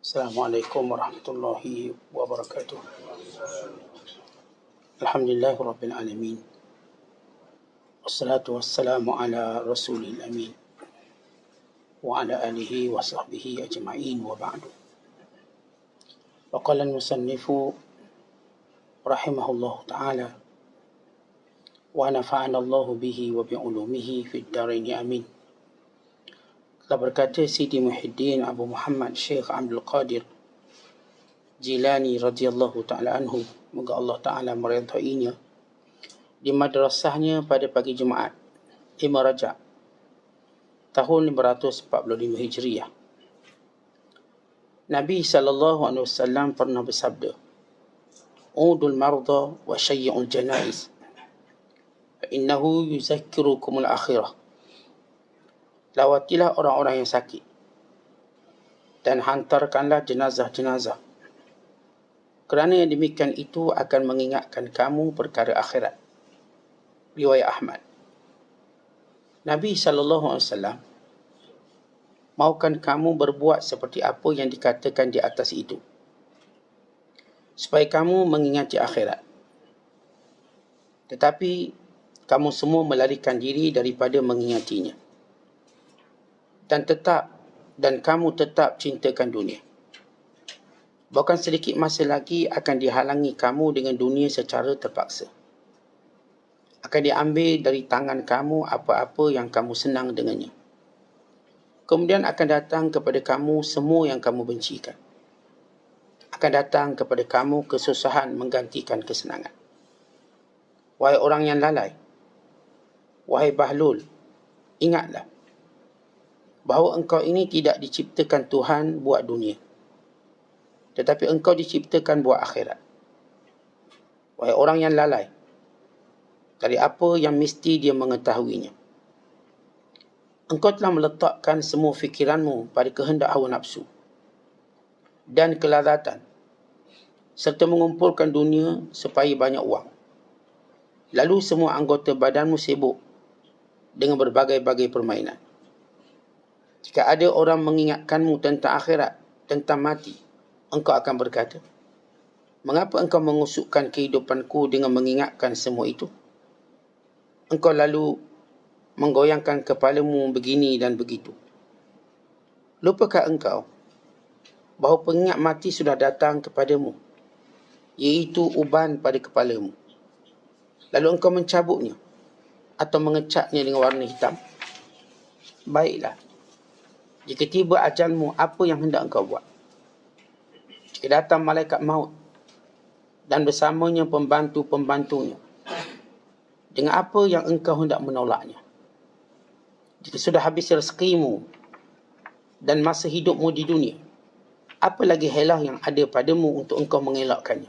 Assalamualaikum warahmatullahi wabarakatuh. Alhamdulillahi rabbil alamin. Wassalatu wassalamu ala rasulil amin. Wa ala alihi wa sahbihi ajma'in wa ba'du. Waqala al-musannifu rahimahullahu ta'ala wa nafa'ana Allahu bihi wa bi'ulumihi fid daraini amin. Telah berkata Sidi Muhyiddin Abu Muhammad Syekh Abdul Qadir Jilani radhiyallahu ta'ala anhu, moga Allah ta'ala meridainya, di madrasahnya pada pagi Jumaat 5 Rajab tahun 545 Hijriah. Nabi SAW pernah bersabda, "Udul marda wa syayyi'ul janaiz, fa innahu yuzakkirukumul akhirah." Lawatilah orang-orang yang sakit dan hantarkanlah jenazah-jenazah, kerana yang demikian itu akan mengingatkan kamu perkara akhirat. Riwayat Ahmad. Nabi SAW mahukan kamu berbuat seperti apa yang dikatakan di atas itu, supaya kamu mengingati akhirat. Tetapi kamu semua melarikan diri daripada mengingatinya, dan kamu tetap cintakan dunia. Bahkan sedikit masa lagi akan dihalangi kamu dengan dunia secara terpaksa. Akan diambil dari tangan kamu apa-apa yang kamu senang dengannya. Kemudian akan datang kepada kamu semua yang kamu bencikan. Akan datang kepada kamu kesusahan menggantikan kesenangan. Wahai orang yang lalai, wahai bahlul, ingatlah bahawa engkau ini tidak diciptakan Tuhan buat dunia, tetapi engkau diciptakan buat akhirat. Wahai orang yang lalai dari apa yang mesti dia mengetahuinya, engkau telah meletakkan semua fikiranmu pada kehendak hawa nafsu dan kelazatan, serta mengumpulkan dunia supaya banyak wang. Lalu semua anggota badanmu sibuk dengan berbagai-bagai permainan. Jika ada orang mengingatkanmu tentang akhirat, tentang mati, engkau akan berkata, "Mengapa engkau mengusukkan kehidupanku dengan mengingatkan semua itu?" Engkau lalu menggoyangkan kepalamu begini dan begitu. Lupakah engkau bahawa pengingat mati sudah datang kepadamu, iaitu uban pada kepalamu, lalu engkau mencabutnya atau mengecatnya dengan warna hitam? Baiklah, jika tiba ajalmu, apa yang hendak engkau buat? Jika datang malaikat maut dan bersamanya pembantu-pembantunya, dengan apa yang engkau hendak menolaknya? Jika sudah habis rezekimu dan masa hidupmu di dunia, apa lagi helah yang ada padamu untuk engkau mengelakkannya?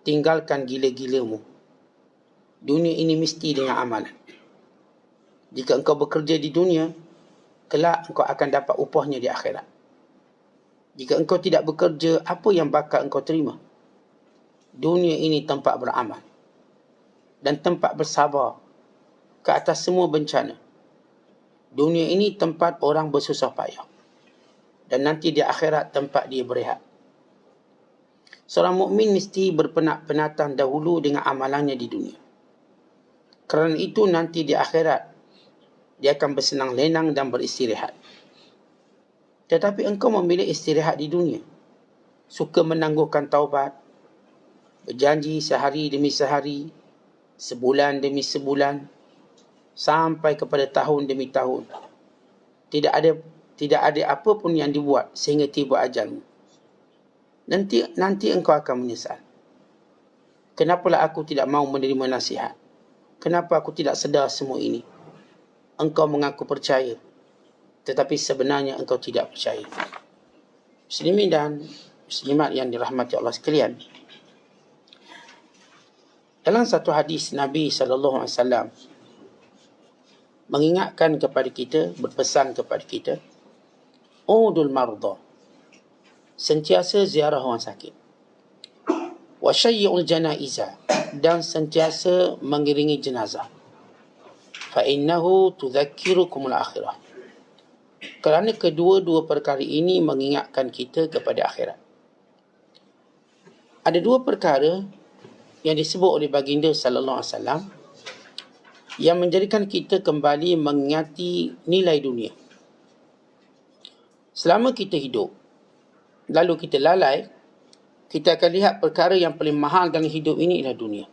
Tinggalkan gila-gilamu. Dunia ini mesti dengan amalan. Jika engkau bekerja di dunia, kelak engkau akan dapat upahnya di akhirat. Jika engkau tidak bekerja, apa yang bakal engkau terima? Dunia ini tempat beramal dan tempat bersabar ke atas semua bencana. Dunia ini tempat orang bersusah payah, dan nanti di akhirat tempat dia berehat. Seorang mukmin mesti berpenat-penatan dahulu dengan amalannya di dunia. Kerana itu nanti di akhirat dia akan bersenang lenang dan beristirahat. Tetapi engkau memilih istirahat di dunia, suka menangguhkan taubat, berjanji sehari demi sehari, sebulan demi sebulan, sampai kepada tahun demi tahun. Tidak ada apa pun yang dibuat sehingga tiba ajalmu. Nanti engkau akan menyesal. Kenapalah aku tidak mahu menerima nasihat? Kenapa aku tidak sedar semua ini? Engkau mengaku percaya, tetapi sebenarnya engkau tidak percaya. Muslimin dan muslimat yang dirahmati Allah sekalian, dalam satu hadis Nabi SAW mengingatkan kepada kita, berpesan kepada kita, "Udul marda", sentiasa ziarah orang sakit. "Wa syayyi'ul janaiza", dan sentiasa mengiringi jenazah. "Fa innahu tudzakirukumul akhirah", Kerana kedua-dua perkara ini mengingatkan kita kepada akhirat. Ada dua perkara yang disebut oleh baginda sallallahu alaihi wasallam yang menjadikan kita kembali mengingati nilai dunia. Selama kita hidup, lalu kita lalai, kita akan lihat perkara yang paling mahal dalam hidup ini adalah dunia.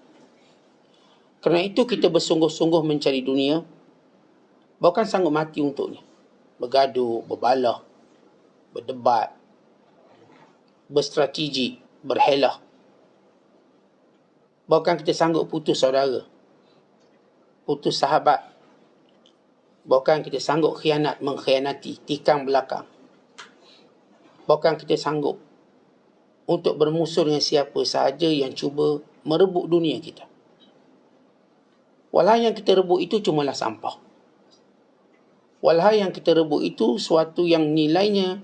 Kerana itu kita bersungguh-sungguh mencari dunia, bahkan sanggup mati untuknya. Bergaduh, berbalah, berdebat, berstrategi, berhelah. Bahkan kita sanggup putus saudara, putus sahabat. Bahkan kita sanggup mengkhianati, tikam belakang. Bahkan kita sanggup untuk bermusuh dengan siapa sahaja yang cuba merebut dunia kita. Walau yang kita rebut itu cumalah sampah. Walau yang kita rebut itu suatu yang nilainya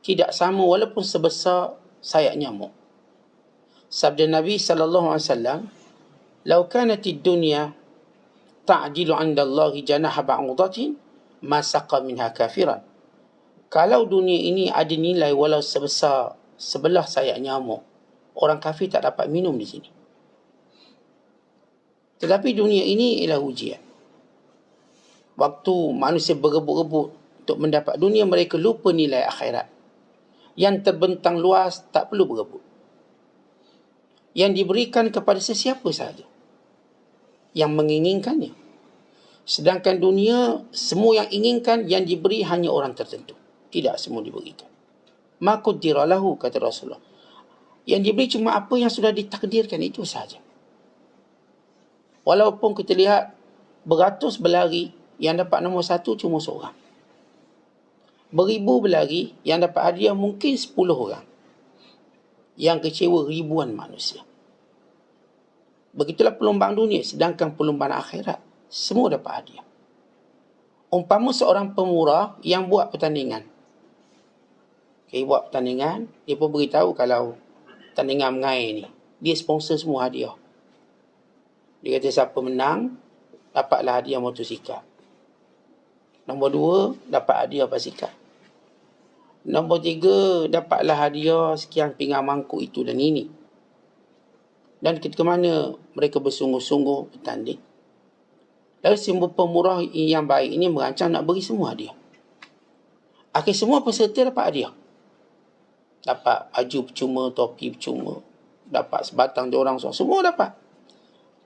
tidak sama walaupun sebesar sayap nyamuk. Sabda Nabi SAW, "Lau kanatid dunya ta'jilu 'inda Allahi janaha ba'udatin, ma saqa minha kafiran." Kalau dunia ini ada nilai walau sebesar sebelah sayap nyamuk, orang kafir tak dapat minum di sini. Tetapi dunia ini ialah ujian. Waktu manusia berebut-rebut untuk mendapat dunia, mereka lupa nilai akhirat. Yang terbentang luas tak perlu berebut. Yang diberikan kepada sesiapa sahaja yang menginginkannya. Sedangkan dunia, semua yang inginkan, yang diberi hanya orang tertentu. Tidak semua diberikan. Ma qaddara lahu, kata Rasulullah. Yang diberi cuma apa yang sudah ditakdirkan, itu sahaja. Walaupun kita lihat beratus berlari, yang dapat nombor satu cuma seorang. Beribu berlari, yang dapat hadiah mungkin 10 orang. Yang kecewa ribuan manusia. Begitulah perlombaan dunia. Sedangkan perlombaan akhirat, semua dapat hadiah. Umpama seorang pemurah yang buat pertandingan. Buat pertandingan, dia pun beritahu kalau pertandingan mengair ni, dia sponsor semua hadiah. Dia kata siapa menang, dapatlah hadiah motosikal. Nombor 2, dapat hadiah basikal. Nombor 3, dapatlah hadiah sekian pinggan mangkuk itu dan ini. Dan ketika mana mereka bersungguh-sungguh bertanding, lalu simbol pemurah yang baik ini merancang nak beri semua hadiah. Akhir semua peserta dapat hadiah. Dapat baju percuma, topi percuma, dapat sebatang diorang semua dapat.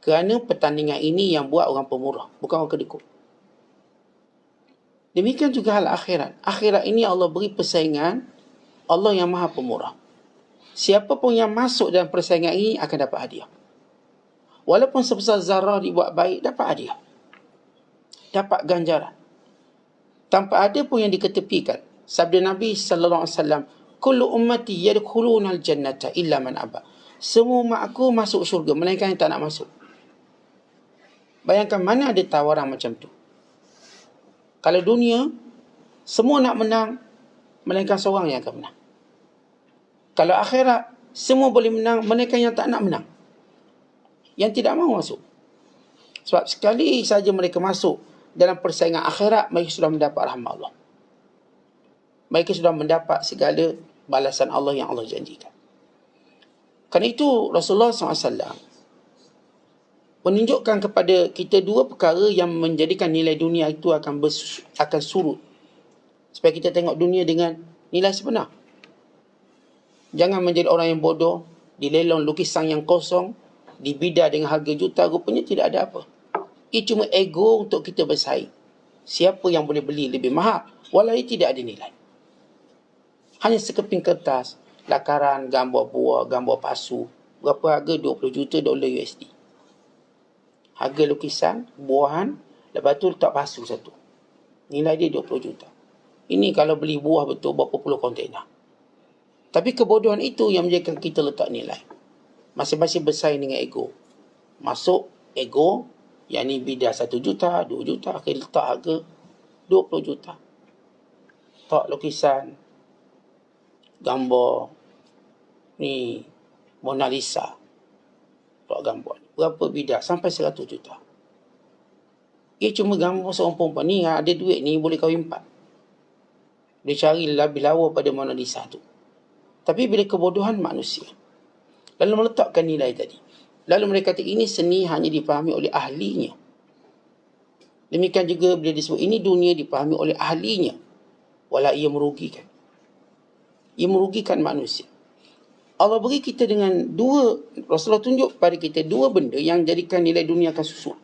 Kerana pertandingan ini yang buat orang pemurah, bukan orang kedekut. Demikian juga hal akhirat. Akhirat ini Allah beri persaingan, Allah yang maha pemurah. Siapa pun yang masuk dalam persaingan ini akan dapat hadiah. Walaupun sebesar zarah dibuat baik, dapat hadiah. Dapat ganjaran. Tanpa ada pun yang diketepikan. Sabda Nabi SAW, "Kullu ummati yadkhuluna al-jannata illa man aba." Semua umat aku masuk syurga, melainkan yang tak nak masuk. Bayangkan mana ada tawaran macam tu. Kalau dunia, semua nak menang, melainkan seorang yang akan menang. Kalau akhirat, semua boleh menang, melainkan yang tak nak menang. Yang tidak mahu masuk. Sebab sekali saja mereka masuk dalam persaingan akhirat, mereka sudah mendapat rahmat Allah. Mereka sudah mendapat segala balasan Allah yang Allah janjikan. Kerana itu Rasulullah SAW menunjukkan kepada kita dua perkara yang menjadikan nilai dunia itu akan surut. Supaya kita tengok dunia dengan nilai sebenar. Jangan menjadi orang yang bodoh, dilelong lukisan yang kosong, dibidar dengan harga juta, rupanya tidak ada apa. Ia cuma ego untuk kita bersaing. Siapa yang boleh beli lebih mahal, walau ia tidak ada nilai. Hanya sekeping kertas, lakaran, gambar buah, gambar pasu. Berapa harga? 20 juta dolar USD. Harga lukisan, buahan, lepas tu letak pasu satu. Nilai dia 20 juta. Ini kalau beli buah betul berapa puluh kontainer. Tapi kebodohan itu yang menjadikan kita letak nilai. Masing-masing bersaing dengan ego. Masuk ego, yang ni bidar 1 juta, 2 juta, akhirnya letak harga 20 juta. Tak lukisan, gambar, ni Mona Lisa. Tak gambar. Berapa bidar? Sampai 100 juta. Ia cuma gambar seorang perempuan ni, ada duit ni boleh kahwin 4. Dia cari lebih lawa pada Mona Lisa tu. Tapi bila kebodohan manusia, lalu meletakkan nilai tadi. Lalu mereka kata ini seni hanya dipahami oleh ahlinya. Demikian juga bila disebut ini dunia dipahami oleh ahlinya. Walau ia merugikan. Ia merugikan manusia. Allah beri kita dengan Rasulullah tunjuk pada kita dua benda yang jadikan nilai dunia akan susut.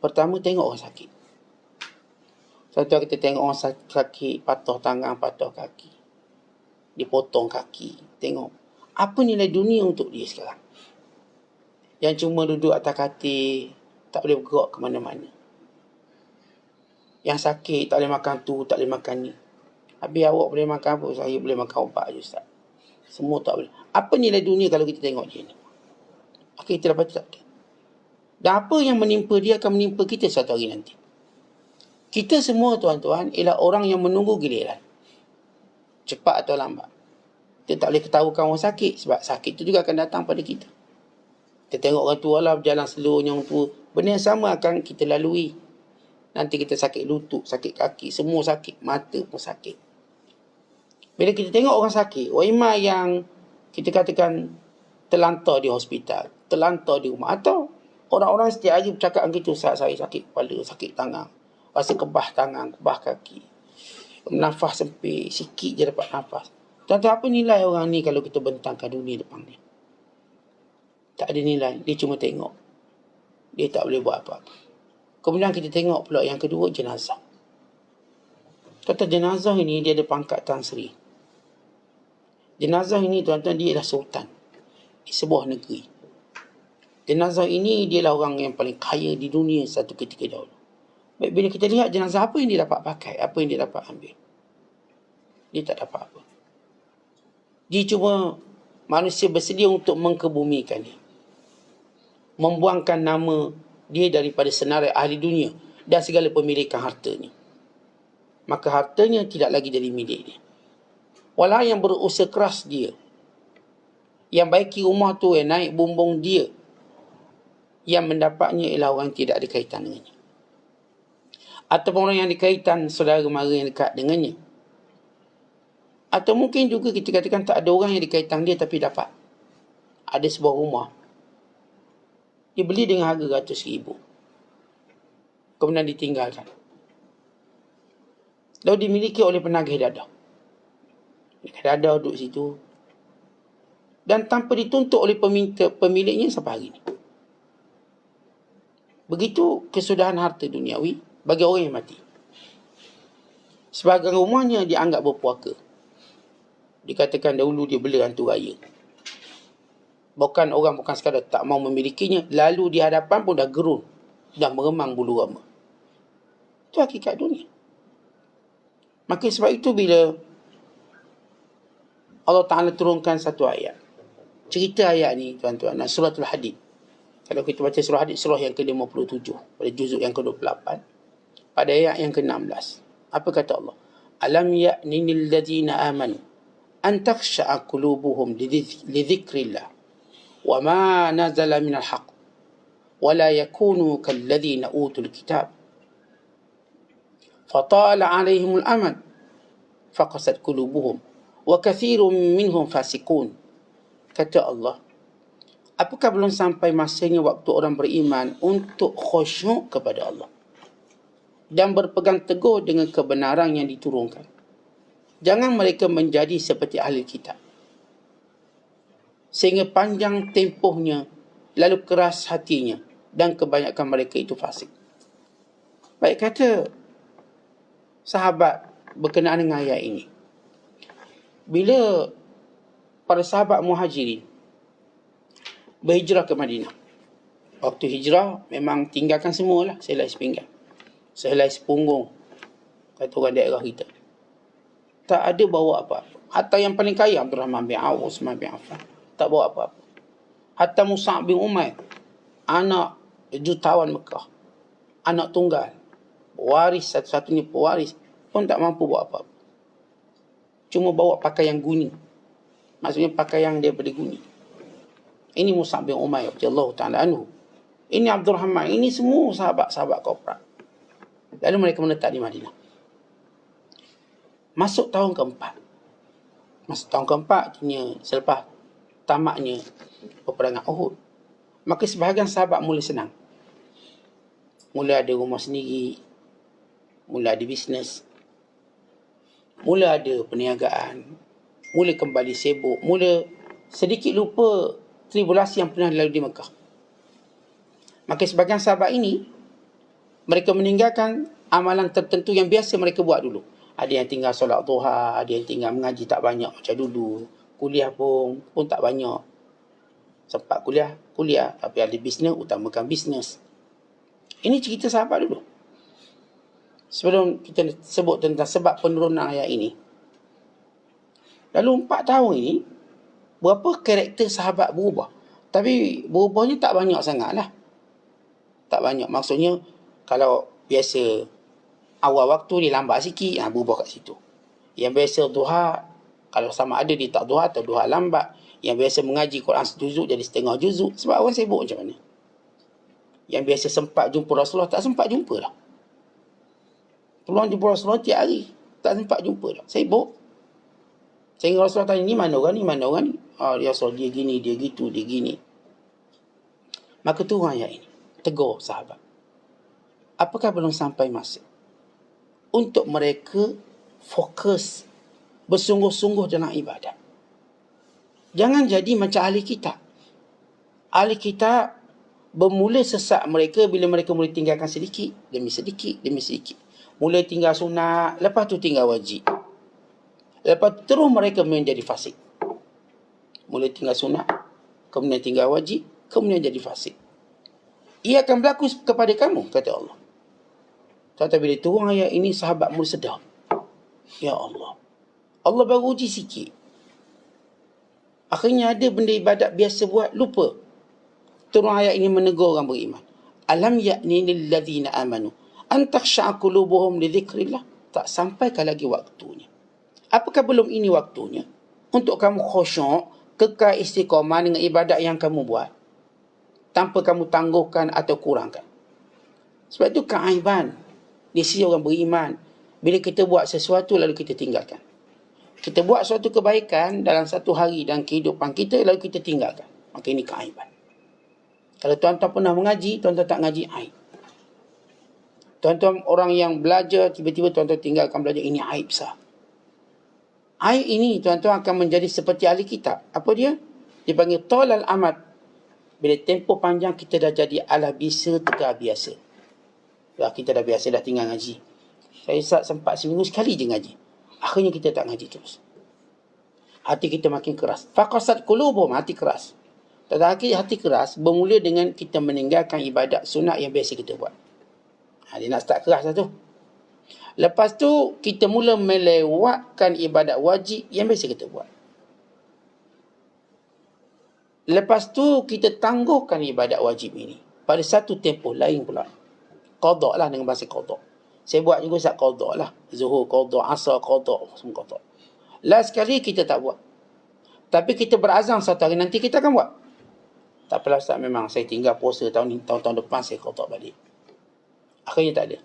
Pertama, tengok orang sakit. Contoh kita tengok orang sakit, patah tangan, patah kaki. Dipotong kaki. Tengok. Apa nilai dunia untuk dia sekarang? Yang cuma duduk atas katil, tak boleh bergerak ke mana-mana. Yang sakit, tak boleh makan tu, tak boleh makan ni. Habis awak boleh makan apa? Saya boleh makan obat je, Ustaz. Semua tak boleh. Apa nilai dunia kalau kita tengok dia ni? Okay, kita dapat tak? Dan apa yang menimpa dia akan menimpa kita satu hari nanti. Kita semua tuan-tuan ialah orang yang menunggu giliran. Cepat atau lambat. Kita tak boleh ketahukan orang sakit sebab sakit tu juga akan datang pada kita. Kita tengok orang tua lah berjalan slow yang tua. Benda yang sama akan kita lalui. Nanti kita sakit lutut, sakit kaki, semua sakit. Mata pun sakit. Bila kita tengok orang sakit, waimah yang kita katakan terlantar di hospital, terlantar di rumah. Atau orang-orang setiap hari bercakap dengan kita, Ustaz, saya sakit kepala, sakit tangan. Rasa kebah tangan, kebah kaki. Nafas sempit, sikit je dapat nafas. Tuan-tuan, apa nilai orang ni kalau kita bentangkan dunia depan dia? Tak ada nilai. Dia cuma tengok. Dia tak boleh buat apa-apa. Kemudian kita tengok pula yang kedua, jenazah. Kata jenazah ini dia ada pangkat Tan Sri. Jenazah ini tuan-tuan dia adalah sultan di sebuah negeri. Jenazah ini dia lah orang yang paling kaya di dunia satu ketika dahulu. Baik, bila kita lihat jenazah, apa yang dia dapat pakai, apa yang dia dapat ambil? Dia tak dapat apa. Dia cuma manusia bersedia untuk mengkebumikan dia. Membuangkan nama dia daripada senarai ahli dunia dan segala pemilikan hartanya. Maka hartanya tidak lagi jadi milik dia. Walau yang berusaha keras dia. Yang baiki rumah tu, yang naik bumbung dia. Yang mendapatnya ialah orang yang tidak ada kaitan dengannya. Ataupun orang yang dikaitan saudara mara yang dekat dengannya. Atau mungkin juga kita katakan tak ada orang yang dikaitan dia tapi dapat. Ada sebuah rumah. Dia beli dengan harga RM100,000. Kemudian ditinggalkan. Lalu dimiliki oleh penagih dadah. Penagih dadah duduk situ. Dan tanpa dituntut oleh pemiliknya sampai hari ini. Begitu kesudahan harta duniawi bagi orang yang mati. Sebahagian rumahnya dianggap berpuaka. Dikatakan dahulu dia bela hantu raya. Bukan sekadar tak mau memilikinya, lalu di hadapan pun dah gerun, dah meremang bulu rama. Itu hakikat dunia. Maka sebab itu bila Allah Ta'ala turunkan satu ayat. Cerita ayat ni tuan-tuan, suratul Hadid. Kalau kita baca surah Hadid, surah yang ke-57, pada juzuk yang ke-28, pada ayat yang ke-16. Apa kata Allah? Alam ya'ninil ladhina amanu an takhsha'a qulubuhum li dhikrillah wa ma nazala minal haqq wa la yakunu kalladhina utul kitab fatala 'alaihimul amad faqasat qulubuhum wa katsirun minhum fasiqun. Kata Allah, apakah belum sampai masanya waktu orang beriman untuk khusyuk kepada Allah dan berpegang teguh dengan kebenaran yang diturunkan? Jangan mereka menjadi seperti ahli kitab, sehingga panjang tempohnya, lalu keras hatinya, dan kebanyakan mereka itu fasik. Baik, kata sahabat berkenaan dengan ayat ini. Bila para sahabat muhajirin berhijrah ke Madinah, waktu hijrah memang tinggalkan semualah, selai sepinggan, selai sepunggung, kata orang daerah kita. Tak ada bawa apa-apa. Hatta yang paling kaya, Abdurrahman bin Auf, Uthman bin Affan, tak bawa apa-apa. Hatta Mus'ab bin Umair, anak jutawan Mekah, anak tunggal, waris, satu-satunya pewaris, pun tak mampu bawa apa-apa. Cuma bawa pakaian guni. Maksudnya pakaian daripada guni. Ini Mus'ab bin Umair radhiyallahu ta'ala anhu. Ini Abdurrahman. Ini semua sahabat-sahabat korporat. Lalu mereka menetap di Madinah. Masuk tahun keempat. Artinya selepas tamatnya peperangan Uhud, maka sebahagian sahabat mula senang. Mula ada rumah sendiri, mula ada bisnes, mula ada perniagaan, mula kembali sibuk, mula sedikit lupa tribulasi yang pernah dilalui di Mekah. Maka sebahagian sahabat ini, mereka meninggalkan amalan tertentu yang biasa mereka buat dulu. Ada yang tinggal solat duha, ada yang tinggal mengaji tak banyak macam dulu. Kuliah pun tak banyak. Sempat kuliah, tapi ada bisnes, utamakan bisnes. Ini cerita sahabat dulu. Sebelum kita sebut tentang sebab penurunan ayat ini, lalu 4 tahun ini, berapa karakter sahabat berubah? Tapi berubahnya tak banyak sangat lah. Tak banyak. Maksudnya, kalau biasa awal waktu dia lambat sikit, berubah kat situ. Yang biasa duha, kalau sama ada dia tak duha atau duha lambat. Yang biasa mengaji Quran sejuzuk jadi setengah juzuk. Sebab orang sibuk macam mana. Yang biasa sempat jumpa Rasulullah, tak sempat jumpa lah. Peluang jumpa Rasulullah tiap hari, tak sempat jumpa lah. Sibuk. Sehingga Rasulullah tanya, ni mana orang ni, mana orang ni? Ya Rasulullah, dia gini, dia gitu, dia gini. Maka turun ayat ini. Tegur sahabat. Apakah belum sampai masa untuk mereka fokus bersungguh-sungguh dalam ibadat? Jangan jadi macam ahli kitab. Ahli kitab bermula sesat mereka bila mereka mula tinggalkan sedikit demi sedikit demi sedikit. Mula tinggal sunat, lepas tu tinggal wajib. Lepas tu terus mereka menjadi fasik. Mula tinggal sunat, kemudian tinggal wajib, kemudian jadi fasik. Ia akan berlaku kepada kamu, kata Allah. Tetapi bila turun ayat ini, sahabat mula sedar. Ya Allah. Allah baru uji sikit. Akhirnya ada benda ibadat biasa buat, lupa. Turun ayat ini menegur orang beriman. Alam ya'ni lilladzina amanu an takhsha'a qulubuhum li dzikrillah. Tak sampaikah lagi waktunya? Apakah belum ini waktunya untuk kamu khusyuk, kekal istiqamah dengan ibadat yang kamu buat, tanpa kamu tangguhkan atau kurangkan? Sebab itu keaiban di sisi orang beriman, bila kita buat sesuatu lalu kita tinggalkan. Kita buat suatu kebaikan dalam satu hari dalam kehidupan kita, lalu kita tinggalkan. Maka ini keaiban. Kalau tuan-tuan pernah mengaji, tuan-tuan tak ngaji, aib. Tuan-tuan orang yang belajar, tiba-tiba tuan-tuan tinggalkan belajar, ini aib besar. Aib ini tuan-tuan akan menjadi seperti ahli kitab. Apa dia? Dipanggil tolal amat. Bila tempoh panjang kita dah jadi ala bisa tegar biasa. Kita dah biasa dah tinggal ngaji. Saya sempat seminggu sekali je ngaji. Akhirnya kita tak ngaji terus. Hati kita makin keras. Faqasat qulubuhum, hati keras. Tetapi hati keras bermula dengan kita meninggalkan ibadat sunat yang biasa kita buat. Dia nak start keras lah tu. Lepas tu kita mula melewatkan ibadat wajib yang biasa kita buat. Lepas tu kita tangguhkan ibadat wajib ini pada satu tempoh lain pula. Qada lah, dengan bahasa qada. Saya buat juga saat qada lah. Zuhur qada, asar qada, semua qada. Last sekali kita tak buat. Tapi kita berazam satu hari nanti kita akan buat. Tak apalah Ustaz, memang saya tinggal puasa tahun depan saya qada balik. Akhirnya tak ada.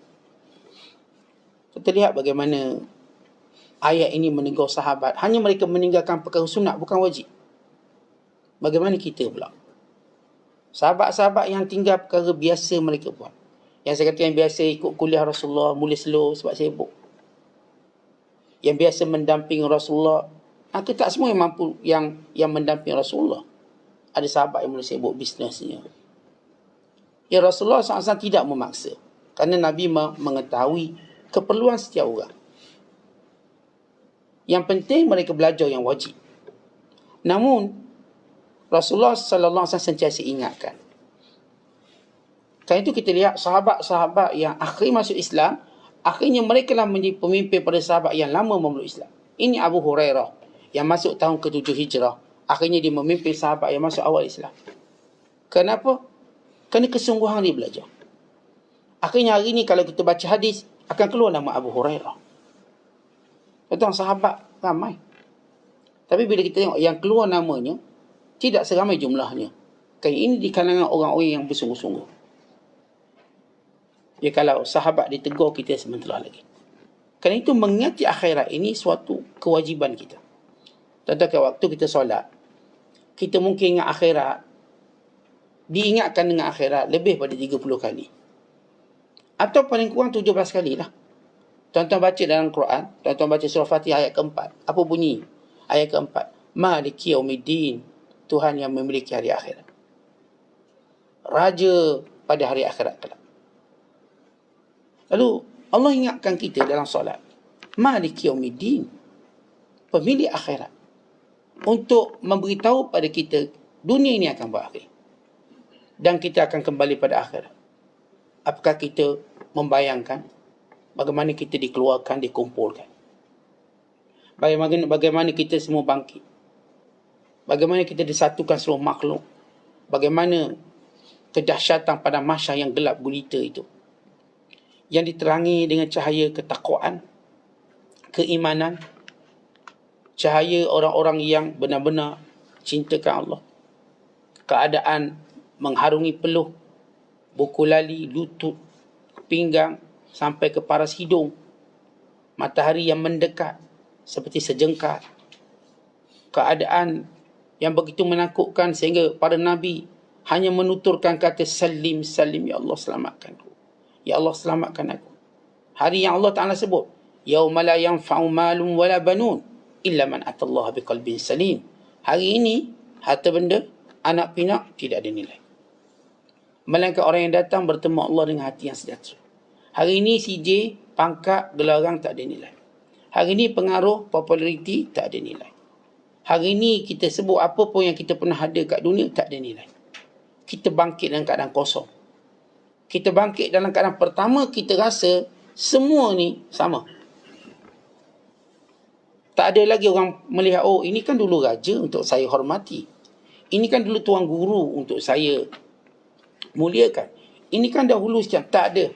Kita lihat bagaimana ayat ini menegur sahabat. Hanya mereka meninggalkan perkara sunat, bukan wajib. Bagaimana kita pula? Sahabat-sahabat yang tinggal perkara biasa mereka buat. Yang saya kata yang biasa ikut kuliah Rasulullah, mula slow sebab sibuk. Yang biasa mendamping Rasulullah. Maka tak semua yang mampu yang mendamping Rasulullah. Ada sahabat yang mula sibuk bisnesnya. Ya Rasulullah SAW tidak memaksa. Kerana Nabi mengetahui keperluan setiap orang. Yang penting mereka belajar yang wajib. Namun Rasulullah SAW sentiasa ingatkan. Kerana itu kita lihat sahabat-sahabat yang akhir masuk Islam, akhirnya mereka lah menjadi pemimpin pada sahabat yang lama memeluk Islam. Ini Abu Hurairah yang masuk tahun ke-7 Hijrah. Akhirnya dia memimpin sahabat yang masuk awal Islam. Kenapa? Kerana kesungguhan dia belajar. Akhirnya hari ini kalau kita baca hadis, akan keluar nama Abu Hurairah. Tentang sahabat ramai. Tapi bila kita tengok yang keluar namanya, tidak seramai jumlahnya. Kerana ini di kalangan orang-orang yang bersungguh-sungguh. Ya kalau sahabat ditegur, kita sementara lagi. Kerana itu mengingati akhirat ini suatu kewajiban kita. Contohnya waktu kita solat, kita mungkin ingat akhirat, diingatkan dengan akhirat lebih pada 30 kali. Atau paling kurang 17 kali lah. Tuan-tuan baca dalam Quran, tuan-tuan baca surah Fatihah ayat keempat. Apa bunyi? Ayat keempat. Maliki yaumiddin. Tuhan yang memiliki hari akhirat. Raja pada hari akhirat kelak. Lalu Allah ingatkan kita dalam solat. Maliki yaumiddin. Pemilik akhirat. Untuk memberitahu pada kita, dunia ini akan berakhir. Dan kita akan kembali pada akhirat. Apakah kita membayangkan bagaimana kita dikeluarkan, dikumpulkan? Bagaimana kita semua bangkit? Bagaimana kita disatukan seluruh makhluk? Bagaimana kedahsyatan pada mahsyar yang gelap gulita itu, yang diterangi dengan cahaya ketakwaan, keimanan, cahaya orang-orang yang benar-benar cintakan Allah. Keadaan mengharungi peluh, buku lali, lutut, pinggang, sampai ke paras hidung. Matahari yang mendekat seperti sejengkal. Keadaan yang begitu menakutkan sehingga para Nabi hanya menuturkan kata salim, salim, ya Allah selamatkan aku. Ya Allah selamatkan aku. Hari yang Allah Ta'ala sebut, yauma la yanfa'u malun wala banun illa man atallaha biqalbin salim. Hari ini harta benda, anak pinak tidak ada nilai, melainkan orang yang datang bertemu Allah dengan hati yang sejahtera. Hari ini CJ, pangkat, gelarang tak ada nilai. Hari ini pengaruh, populariti tak ada nilai. Hari ini kita sebut apa pun yang kita pernah ada kat dunia tak ada nilai. Kita bangkit dalam keadaan kosong. Kita bangkit dalam keadaan pertama kita rasa semua ni sama. Tak ada lagi orang melihat, oh ini kan dulu raja untuk saya hormati. Ini kan dulu tuan guru untuk saya muliakan. Ini kan dahulu sekian. Tak ada.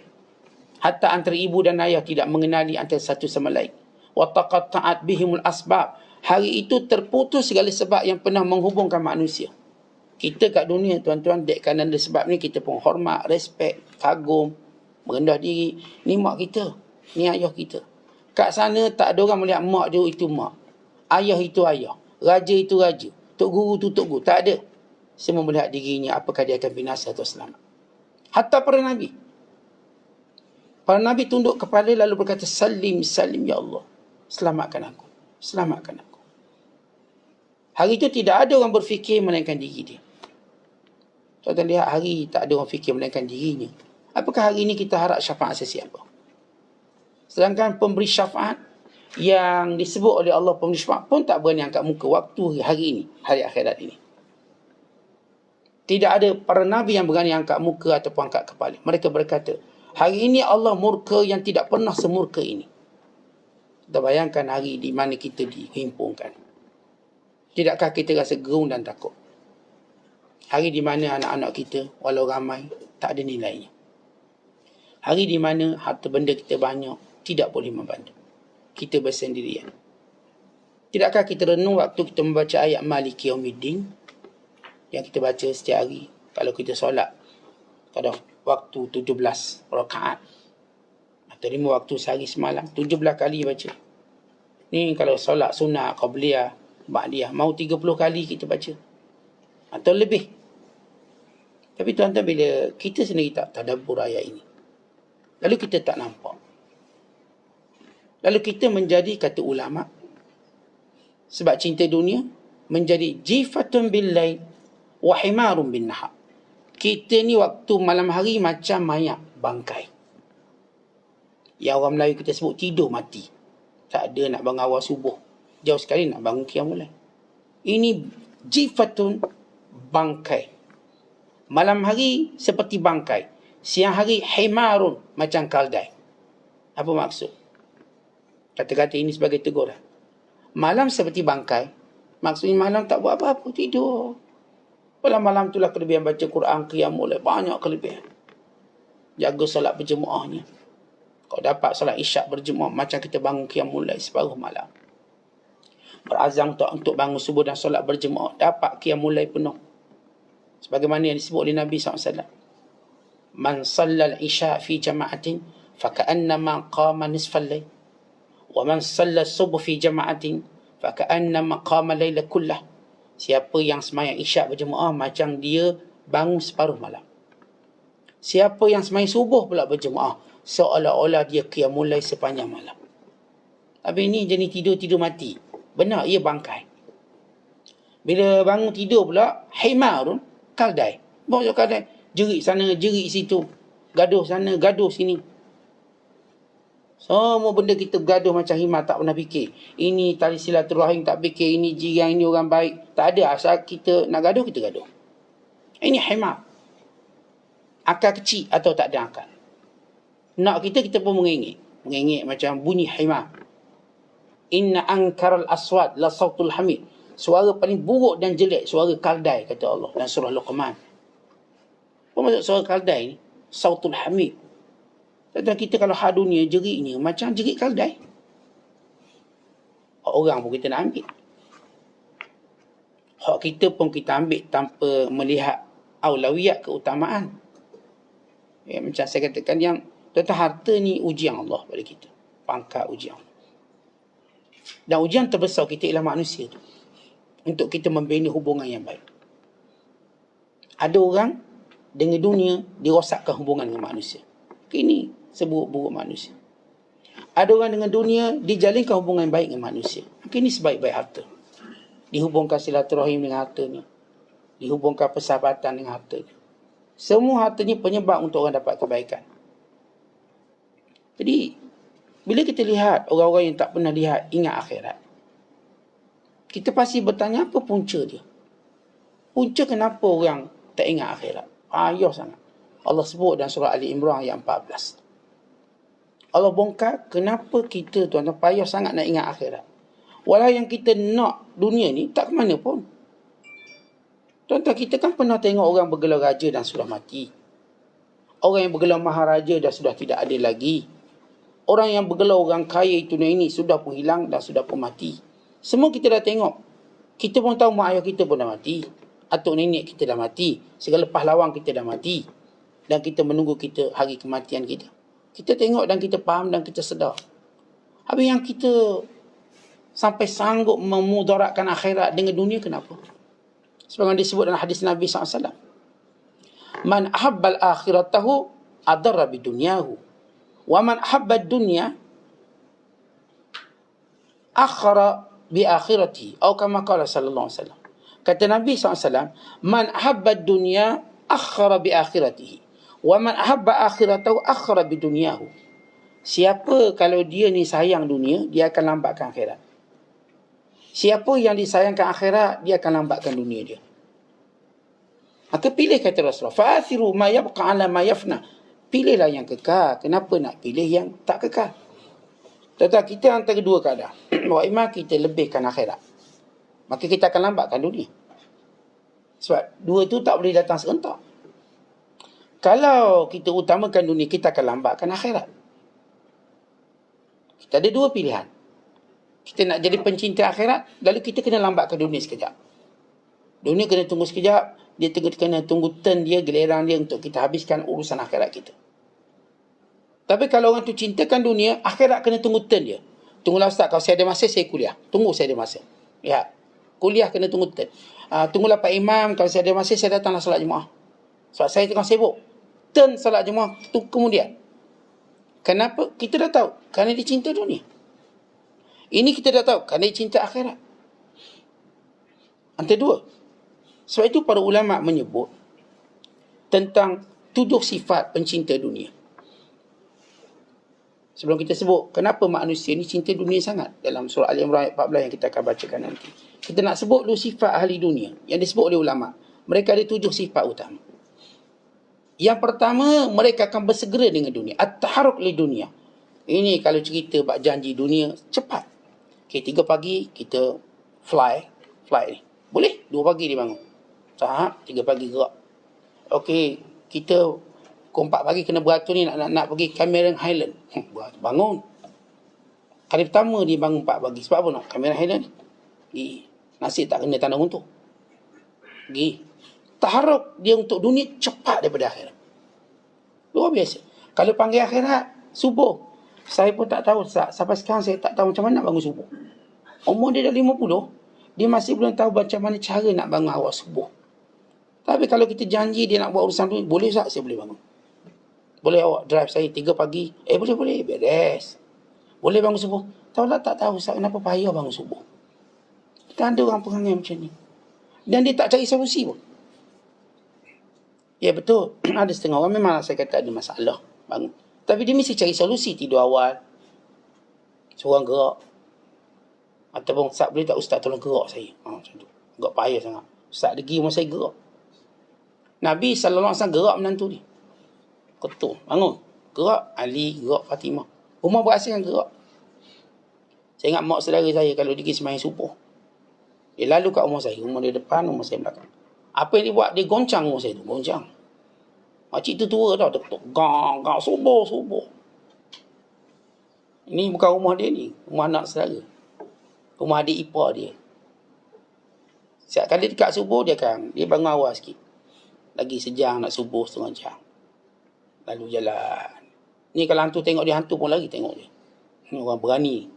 Hatta antara ibu dan ayah tidak mengenali antara satu sama lain. Wa taqatta'at bihimul asbab. Hari itu terputus segala sebab yang pernah menghubungkan manusia. Kita kat dunia, tuan-tuan, dek kanan ada sebab ni, kita pun hormat, respect, kagum, merendah diri. Ni mak kita, ni ayah kita. Kat sana tak ada orang melihat mak dia itu mak, ayah itu ayah, raja itu raja, tok guru itu tok guru. Tak ada. Semua melihat dirinya, apakah dia akan binasa atau selamat. Hatta para Nabi. Para Nabi tunduk kepala lalu berkata, salim, salim ya Allah. Selamatkan aku. Selamatkan aku. Hari itu tidak ada orang berfikir melainkan diri dia. Tuan-tuan lihat, hari tak ada orang fikir melainkan dirinya. Apakah hari ini kita harap syafaat sesiapa? Sedangkan pemberi syafaat yang disebut oleh Allah pemberi syafaat pun tak berani angkat muka waktu hari ini, hari akhirat ini. Tidak ada para Nabi yang berani angkat muka ataupun angkat kepala. Mereka berkata, hari ini Allah murka yang tidak pernah semurka ini. Kita bayangkan hari di mana kita dihimpunkan. Tidakkah kita rasa gerung dan takut? Hari di mana anak-anak kita, walau ramai, tak ada nilainya. Hari di mana harta benda kita banyak, tidak boleh membantu. Kita bersendirian. Tidakkah kita renung waktu kita membaca ayat Maliki Yaumiddin yang kita baca setiap hari kalau kita solat pada waktu 17 rakaat atau 5 waktu sehari semalam, 17 kali baca. Ni kalau solat sunat, qabliyah, ba'diyah, mau 30 kali kita baca atau lebih. Tapi tuan-tuan, bila kita sendiri tak tadabbur ayat ini, lalu kita tak nampak, lalu kita menjadi, kata ulama, sebab cinta dunia, menjadi jifatun bil lail wa himarun bin nahar. Kita ni waktu malam hari macam mayat bangkai. Yang orang Melayu kita sebut tidur mati. Tak ada nak bangun awal subuh. Jauh sekali nak bangun qiyamul lail. Ini jifatun, bangkai. Malam hari seperti bangkai. Siang hari himarun, macam kaldai. Apa maksud? Kata-kata ini sebagai teguran. Malam seperti bangkai, maksudnya malam tak buat apa-apa, tidur. Malam itulah kelebihan baca Quran, qiyamul lail, banyak kelebihan. Jaga solat berjemaahnya. Kalau dapat solat isyak berjemaah, macam kita bangun qiyamul lail separuh malam. Berazam untuk bangun subuh dan solat berjemaah, dapat qiyamul lail penuh. Sebagaimana yang disebut oleh Nabi SAW. Man sallal isya' fi jama'atin faka'annama qama nisfal lail. Wa man shalla subuh fi jama'atin fa ka'annama qama laila kullah. Siapa yang sembahyang isyak berjemaah macam dia bangun separuh malam. Siapa yang sembahyang subuh pula berjemaah seolah-olah dia qiyamul lail sepanjang malam. Habis ni jenis tidur mati. Benar, ia bangkai. Bila bangun tidur pula, himarun, kaldai. Bawa kaldai. Jerit sana, jerit situ. Gaduh sana, gaduh sini. Semua benda kita bergaduh macam himar, tak pernah fikir. Ini tali silaturahim tak fikir, ini jiran, ini orang baik. Tak ada, asal kita nak gaduh, kita gaduh. Ini himar. Akal kecil atau tak ada akal. Nak kita pun mengengik. Mengengik macam bunyi himar. Inna ankaral aswad la sautul hamid. Suara paling buruk dan jelek, suara kaldai, kata Allah dalam surah Luqman. Apa maksud suara kaldai ni? Sautul hamid. Tentang kita kalau hal dunia jeritnya macam jerit kaldai. Hak orang pun kita nak ambil. Hak kita pun kita ambil tanpa melihat aulawiyat, keutamaan. Ya, macam saya katakan yang tentang harta ni ujian Allah pada kita. Pangkat ujian. Dan ujian terbesar kita ialah manusia tu. Untuk kita membina hubungan yang baik. Ada orang dengan dunia dirosakkan hubungan dengan manusia. Ini seburuk-buruk manusia. Ada orang dengan dunia dijalinkan hubungan yang baik dengan manusia. Ini sebaik-baik harta. Dihubungkan silaturahim dengan hartanya. Dihubungkan persahabatan dengan hartanya. Semua hartanya penyebab untuk orang dapat kebaikan. Jadi, bila kita lihat orang-orang yang tak pernah lihat, ingat akhirat. Kita pasti bertanya apa punca dia. Punca kenapa orang tak ingat akhirat. Payah sangat. Allah sebut dalam surah Ali Imran ayat 14. Allah bongkar kenapa kita tuan-tuan payah sangat nak ingat akhirat. Walau yang kita nak dunia ni tak ke mana pun. Tuan-tuan, kita kan pernah tengok orang bergelar raja dan sudah mati. Orang yang bergelar maharaja dah sudah tidak ada lagi. Orang yang bergelar orang kaya itu dan ini sudah pun hilang dan sudah pun mati. Semua kita dah tengok. Kita pun tahu mak ayah kita pun dah mati. Atuk nenek kita dah mati. Segala pahlawan kita dah mati. Dan kita menunggu kita hari kematian kita. Kita tengok dan kita faham dan kita sedar. Habis yang kita sampai sanggup memudaratkan akhirat dengan dunia, kenapa? Sebagaimana disebut dalam hadis Nabi SAW. Man ahabbal akhiratahu adarra bidunyahu. Wa man ahabbad dunya akhara bi akhirati. Atau kama qala sallallahu alaihi wasallam. Kata Nabi SAW, man ahabbad dunya akhara bi akhiratihi. Wa man ahabba akhiratahu akhara bi dunyahu. Siapa kalau dia ni sayang dunia, dia akan lambatkan akhirat. Siapa yang disayangkan akhirat, dia akan lambatkan dunia dia. Maka pilih, kata Rasulullah, fa'athiru ma yabqa ala ma yafna. Pilihlah yang kekal. Kenapa nak pilih yang tak kekal? Tetapi kita antara dua keadaan. Wa imma kita lebihkan akhirat, maka kita akan lambatkan dunia. Sebab dua tu tak boleh datang serentak. Kalau kita utamakan dunia, kita akan lambatkan akhirat. Kita ada dua pilihan. Kita nak jadi pencinta akhirat, lalu kita kena lambatkan dunia sekejap. Dunia kena tunggu sekejap. Dia kena tunggu turn dia, giliran dia untuk kita habiskan urusan akhirat kita. Tapi kalau orang tu cintakan dunia, akhirat kena tunggu turn dia. Tunggulah Ustaz, kalau saya ada masa, saya kuliah. Tunggu saya ada masa. Ya, kuliah kena tunggu turn. Tunggulah Pak Imam, kalau saya ada masa, saya datanglah solat Jumaat. Sebab saya tengah sibuk. Turn solat Jumaat tu kemudian. Kenapa? Kita dah tahu. Kerana dia cinta dunia. Ini kita dah tahu. Kerana dia cinta akhirat. Antara dua. Sebab itu para ulama menyebut tentang 7 sifat pencinta dunia. Sebelum kita sebut kenapa manusia ni cinta dunia sangat, dalam surah Al-Imran ayat 14 yang kita akan bacakan nanti, kita nak sebut dulu sifat ahli dunia yang disebut oleh ulama. Mereka ada 7 sifat utama. Yang pertama, mereka akan bersegera dengan dunia. At-taharuk li dunia. Ini kalau cerita bab janji dunia, cepat. Okay, 3 pagi kita fly ni. Boleh? 2 pagi dia bangun. Tahap 3 pagi gerak. Okey, kita 4 pagi kena beratur ni nak pergi Cameron Highland. Bangun. Kali pertama dia bangun 4 pagi. Sebab apa nak? Cameron Highland. Pergi. Nasib tak kena tanah runtuh. Pergi. Taharuk dia untuk dunia cepat daripada akhirat. Luar biasa. Kalau panggil akhirat, subuh. Saya pun tak tahu, sampai sekarang saya tak tahu macam mana nak bangun subuh. Umur dia dah 50, dia masih belum tahu macam mana cara nak bangun awal subuh. Tapi kalau kita janji dia nak buat urusan dunia, boleh Ustaz, saya boleh bangun. Boleh awak drive saya 3 pagi? Boleh, beres. Boleh bangun subuh? Tahu tak tahu Ustaz, kenapa payah bangun subuh. Kita ada orang perangai macam ni. Dan dia tak cari solusi pun. Ya betul, ada setengah orang memang saya kata ada masalah bangun. Tapi dia mesti cari solusi, tidur awal, seorang gerak. Ataupun Ustaz boleh tak Ustaz tolong gerak saya. Macam tu. Agak payah sangat. Ustaz degi rumah saya gerak. Nabi SAW gerak menantu dia. Ketuk, bangun. Gerak, Ali gerak, Fatimah. Rumah berhasil dengan gerak. Saya ingat mak saudara saya kalau dia pergi sembahyang subuh, dia lalu kat rumah saya. Rumah dia depan, rumah saya belakang. Apa yang dia buat? Dia goncang rumah saya tu. Goncang. Makcik tu tua tau. Dia ketuk, gang, subuh. Ini bukan rumah dia ni. Rumah anak saudara. Rumah adik ipar dia. Setiap kali dekat subuh, dia bangun awal sikit. Lagi sejam nak subuh, setengah jam. Lalu jalan. Ni kalau hantu tengok dia, hantu pun lagi tengok dia. Ni orang berani.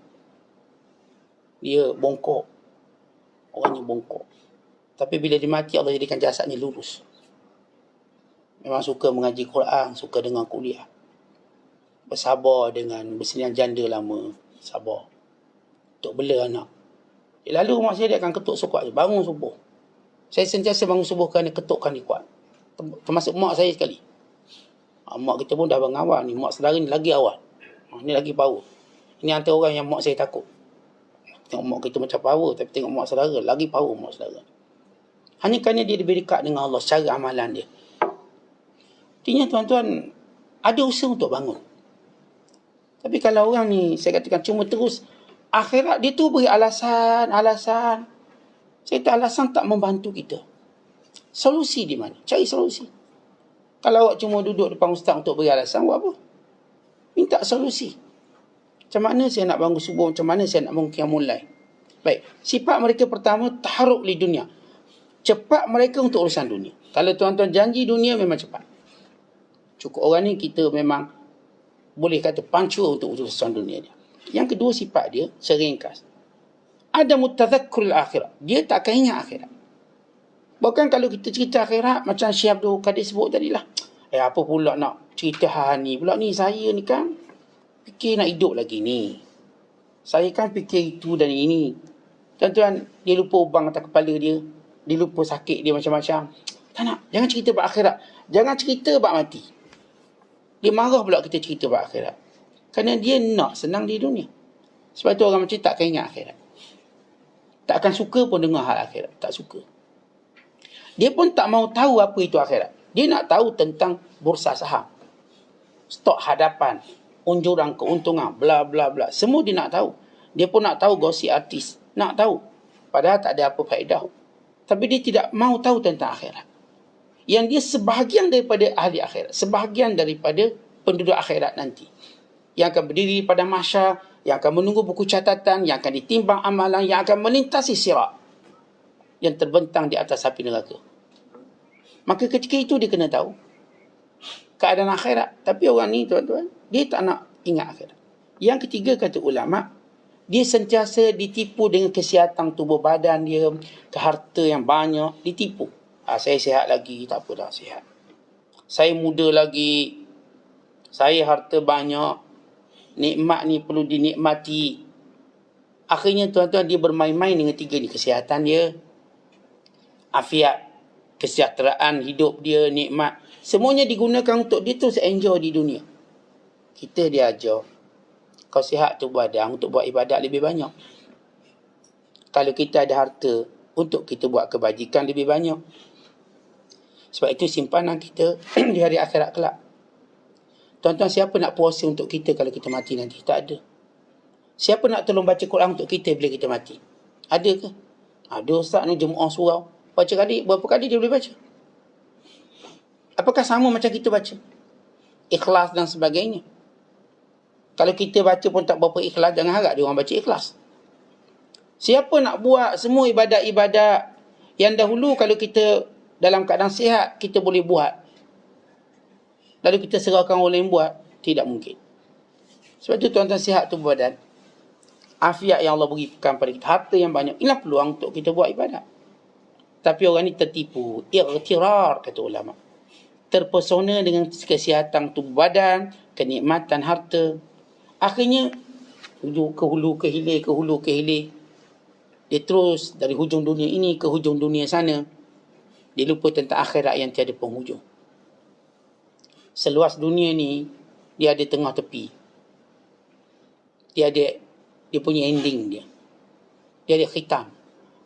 Dia bongkok. Orangnya bongkok. Tapi bila dia mati, Allah jadikan jasadnya lurus. Memang suka mengaji Quran, suka dengar kuliah. Bersabar dengan bersenian janda lama. Sabar. Untuk bela anak. Lalu rumah saya dia akan ketuk sekuat. Bangun subuh. Saya sentiasa bangun subuh kerana ketukkan dia kuat. Termasuk mak saya sekali. Mak kita pun dah bangun awal ni. Mak saudara ni lagi awal. Ni lagi power. Ini antara orang yang mak saya takut. Tengok mak kita macam power. Tapi tengok mak saudara, lagi power mak saudara. Hanya kerana dia lebih dekat dengan Allah secara amalan dia. Artinya tuan-tuan, ada usaha untuk bangun. Tapi kalau orang ni, saya katakan cuma terus akhirat, dia tu beri alasan. Saya kata alasan tak membantu kita. Solusi di mana? Cari solusi. Kalau awak cuma duduk depan ustaz untuk beri alasan, buat apa? Minta solusi. Macam mana saya nak bangun subuh? Macam mana saya nak bangun qiyamul lail? Baik, sifat mereka pertama, taharuk li dunia. Cepat mereka untuk urusan dunia. Kalau tuan-tuan janji dunia, memang cepat. Cukup orang ni kita memang boleh kata pancur untuk urusan dunia dia. Yang kedua sifat dia, seringkas. Ada mutadzakkul akhirat. Dia tak akan ingat akhirat. Bahkan kalau kita cerita akhirat, macam Syekh Abdul Qadir sebut tadi lah. Apa pula nak cerita hal ni? Pula ni saya ni kan fikir nak hidup lagi ni. Saya kan fikir itu dan ini. Tuan-tuan, dia lupa ubang atas kepala dia. Dia lupa sakit dia macam-macam. Tak nak. Jangan cerita bab akhirat. Jangan cerita bab mati. Dia marah pula kita cerita bab akhirat. Kerana dia nak senang di dunia. Sebab tu orang macam tak akan ingat akhirat. Tak akan suka pun dengar hal akhirat. Tak suka. Dia pun tak mau tahu apa itu akhirat. Dia nak tahu tentang bursa saham. Stok hadapan. Unjuran keuntungan. Bla bla bla. Semua dia nak tahu. Dia pun nak tahu gosip artis. Nak tahu. Padahal tak ada apa faedah. Tapi dia tidak mau tahu tentang akhirat. Yang dia sebahagian daripada ahli akhirat. Sebahagian daripada penduduk akhirat nanti. Yang akan berdiri pada mahsyar, yang akan menunggu buku catatan, yang akan ditimbang amalan, yang akan melintasi sirat yang terbentang di atas api neraka. Maka ketika itu dia kena tahu keadaan akhirat. Tapi orang ni tuan-tuan, dia tak nak ingat akhirat. Yang ketiga kata ulama', dia sentiasa ditipu dengan kesihatan tubuh badan dia, ke harta yang banyak, ditipu. Saya sihat lagi, tak apa dah sihat. Saya muda lagi, saya harta banyak, nikmat ni perlu dinikmati. Akhirnya tuan-tuan, dia bermain-main dengan tiga ni. Kesihatan dia, afiat, kesejahteraan hidup dia, nikmat. Semuanya digunakan untuk dia terus enjoy di dunia. Kita dia ajar, kau sihat tu badan untuk buat ibadat lebih banyak. Kalau kita ada harta, untuk kita buat kebajikan lebih banyak. Sebab itu simpanan kita di hari akhirat kelak. Tuan-tuan, siapa nak puasa untuk kita kalau kita mati nanti? Tak ada. Siapa nak tolong baca Quran untuk kita bila kita mati? Ada ke? Ada ustaz ni jemaah surau. Baca kali, berapa kali dia boleh baca? Apakah sama macam kita baca? Ikhlas dan sebagainya. Kalau kita baca pun tak berapa ikhlas, jangan harap dia orang baca ikhlas. Siapa nak buat semua ibadat-ibadat yang dahulu kalau kita dalam keadaan sihat, kita boleh buat. Lalu kita serahkan orang lain buat, tidak mungkin. Sebab tu tuan-tuan, sihat tubuh badan, afiat yang Allah berikan pada kita, harta yang banyak, inilah peluang untuk kita buat ibadat. Tapi orang ni tertipu, ightirar kata ulama. Terpesona dengan kesihatan tubuh badan, kenikmatan harta. Akhirnya ke hulu ke hilir. Dia terus dari hujung dunia ini ke hujung dunia sana. Dia lupa tentang akhirat yang tiada penghujung. Seluas dunia ni, dia ada tengah tepi. Dia punya ending dia. Dia ada khitam.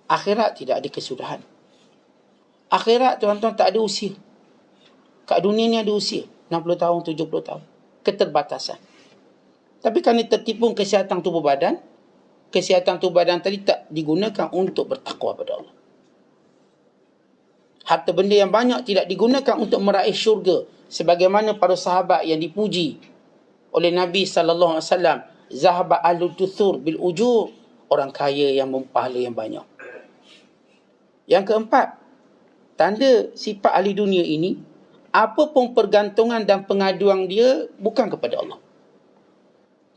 Akhirat tidak ada kesudahan. Akhirat, tuan-tuan, tak ada usia. Kat dunia ni ada usia. 60 tahun, 70 tahun. Keterbatasan. Tapi kerana tertipu kesihatan tubuh badan, kesihatan tubuh badan tadi tak digunakan untuk bertakwa pada Allah. Harta benda yang banyak tidak digunakan untuk meraih syurga. Sebagaimana para sahabat yang dipuji oleh Nabi SAW. Zahaba ahlul duthur bil ujur. Orang kaya yang mempahala yang banyak. Yang keempat, tanda sifat ahli dunia ini, apa pun pergantungan dan pengaduan dia bukan kepada Allah.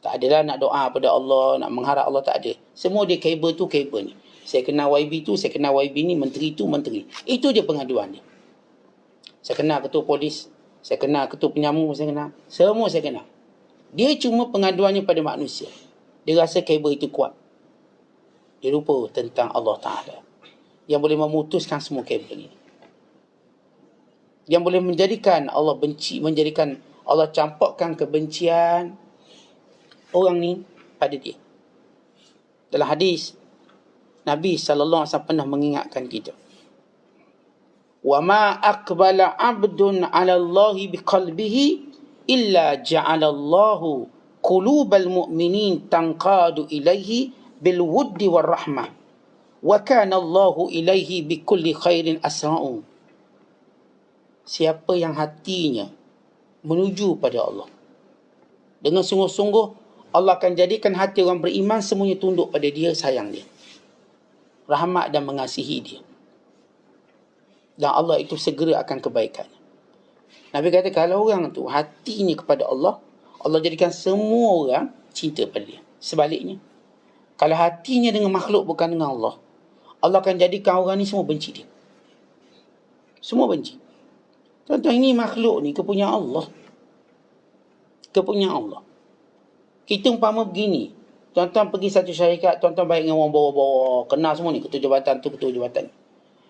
Tak adalah nak doa pada Allah, nak mengharap Allah, tak ada. Semua dia kabel tu, kabel ni. Saya kenal YB tu, saya kenal YB ni, menteri tu, menteri. Itu je pengaduan dia. Saya kenal ketua polis, saya kenal ketua penyamu, saya kenal. Semua saya kenal. Dia cuma pengaduannya pada manusia. Dia rasa kabel itu kuat. Dia lupa tentang Allah Ta'ala yang boleh memutuskan semua kabel ini. Yang boleh menjadikan Allah benci, menjadikan Allah campakkan kebencian orang ni pada dia. Dalam hadis, Nabi SAW pernah mengingatkan kita. Wa ma aqbala 'abdun 'ala Allahi biqalbihi illa ja'ala Allahu qulubal mu'minin tanqadu ilaihi bil wuddi war rahmah. Wa kana Allahu ilaihi bikulli khairin asra'u. Siapa yang hatinya menuju pada Allah, dengan sungguh-sungguh, Allah akan jadikan hati orang beriman semuanya tunduk pada dia, sayang dia, rahmat dan mengasihi dia. Dan Allah itu segera akan kebaikan. Nabi kata kalau orang tu hatinya kepada Allah, Allah jadikan semua orang cinta pada dia. Sebaliknya, kalau hatinya dengan makhluk bukan dengan Allah, Allah akan jadikan orang ni semua benci dia. Semua benci. Tuan-tuan, ini makhluk ni kepunyaan Allah. Kepunyaan Allah. Kita umpama begini, tuan-tuan pergi satu syarikat, tuan-tuan baik dengan orang bawah-bawah, kenal semua ni, ketua jabatan tu, ketua jabatan.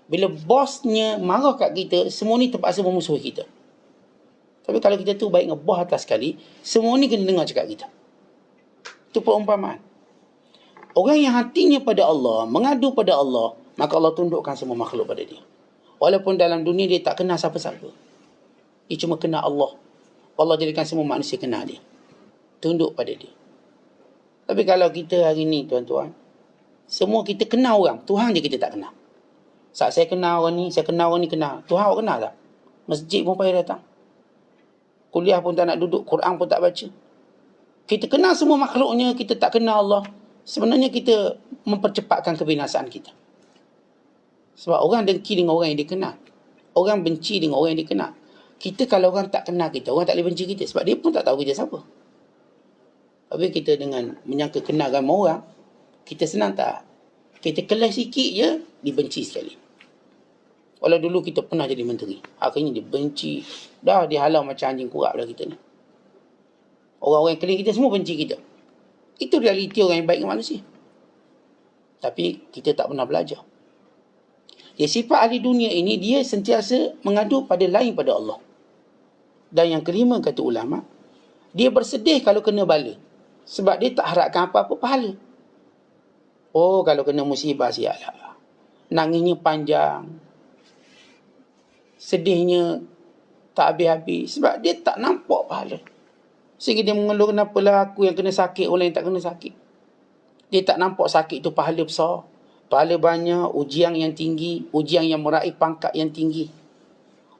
Bila bosnya marah kat kita, semua ni terpaksa memusuhi kita. Tapi kalau kita tu baik dengan bos atas sekali, semua ni kena dengar cakap kita. Itu perumpamaan. Orang yang hatinya pada Allah, mengadu pada Allah, maka Allah tundukkan semua makhluk pada dia. Walaupun dalam dunia dia tak kenal siapa-siapa. Dia cuma kenal Allah. Allah jadikan semua manusia kenal dia. Tunduk pada dia. Tapi kalau kita hari ni, tuan-tuan, semua kita kenal orang, Tuhan je kita tak kenal. Saat saya kenal orang ni, saya kenal orang ni, kenal. Tuhan awak kenal tak? Masjid pun payah datang. Kuliah pun tak nak duduk, Quran pun tak baca. Kita kenal semua makhluknya, kita tak kenal Allah. Sebenarnya kita mempercepatkan kebinasaan kita. Sebab orang dengki dengan orang yang dia kenal. Orang benci dengan orang yang dia kenal. Kita kalau orang tak kenal kita, orang tak boleh benci kita. Sebab dia pun tak tahu kita siapa. Tapi kita dengan menyangka kenal ramai orang, kita senang tak? Kita kelas sikit je, dibenci sekali. Walau dulu kita pernah jadi menteri, akhirnya dia benci. Dah dihalau macam anjing kurap dah kita ni. Orang-orang yang keliling kita semua benci kita. Itu realiti orang yang baik dengan manusia. Tapi kita tak pernah belajar. Ya, sifat ahli dunia ini, dia sentiasa mengadu pada lain pada Allah. Dan yang kelima, kata ulama, dia bersedih kalau kena bala. Sebab dia tak harapkan apa-apa pahala. Oh, kalau kena musibah, sialah. Nangisnya panjang. Sedihnya tak habis-habis. Sebab dia tak nampak pahala. Sehingga dia mengeluh, kenapalah aku yang kena sakit, orang yang tak kena sakit. Dia tak nampak sakit itu pahala besar. Pahala banyak, ujian yang tinggi, ujian yang meraih pangkat yang tinggi.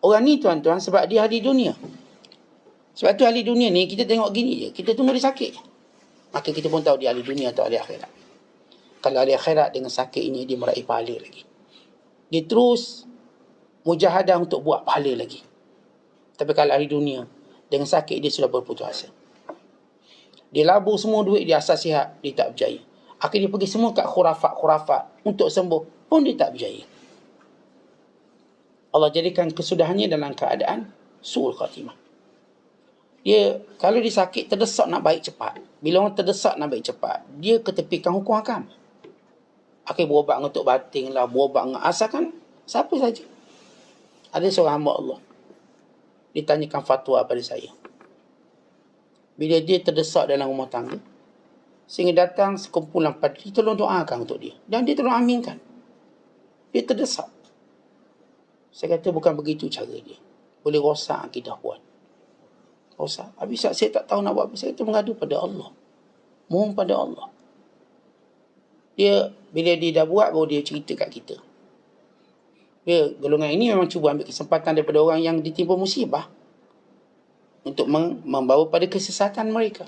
Orang ni, tuan-tuan, sebab dia ahli dunia. Sebab tu ahli dunia ni, kita tengok gini je, kita tunggu dia sakit. Maka kita pun tahu dia ahli dunia atau ahli akhirat. Kalau ahli akhirat dengan sakit ini, dia meraih pahala lagi. Dia terus mujahadah untuk buat pahala lagi. Tapi kalau ahli dunia, dengan sakit dia sudah berputus asa. Dia labur semua duit dia asal sihat, dia tak berjaya. Akhirnya dia pergi semua kat khurafat-khurafat untuk sembuh, pun dia tak berjaya. Allah jadikan kesudahannya dalam keadaan su'ul khatimah. Dia, kalau dia sakit, terdesak nak baik cepat. Bila orang terdesak nak baik cepat, dia ketepikan hukum hakam. Akhirnya berobat mengetuk batin lah, berobat asalkan siapa saja. Ada seorang hamba Allah, ditanyakan fatwa pada saya. Bila dia terdesak dalam rumah tangga, sehingga datang sekumpulan padri, tolong doakan untuk dia. Dan dia tolong aminkan. Dia terdesak. Saya kata bukan begitu cara dia. Boleh rosak akidah puan. Rosak. Habis saya tak tahu nak buat apa. Saya kata mengadu pada Allah. Mohon pada Allah. Dia, bila dia dah buat, baru dia cerita kat kita. Dia, golongan ini memang cuba ambil kesempatan daripada orang yang ditimpa musibah untuk membawa pada kesesatan mereka.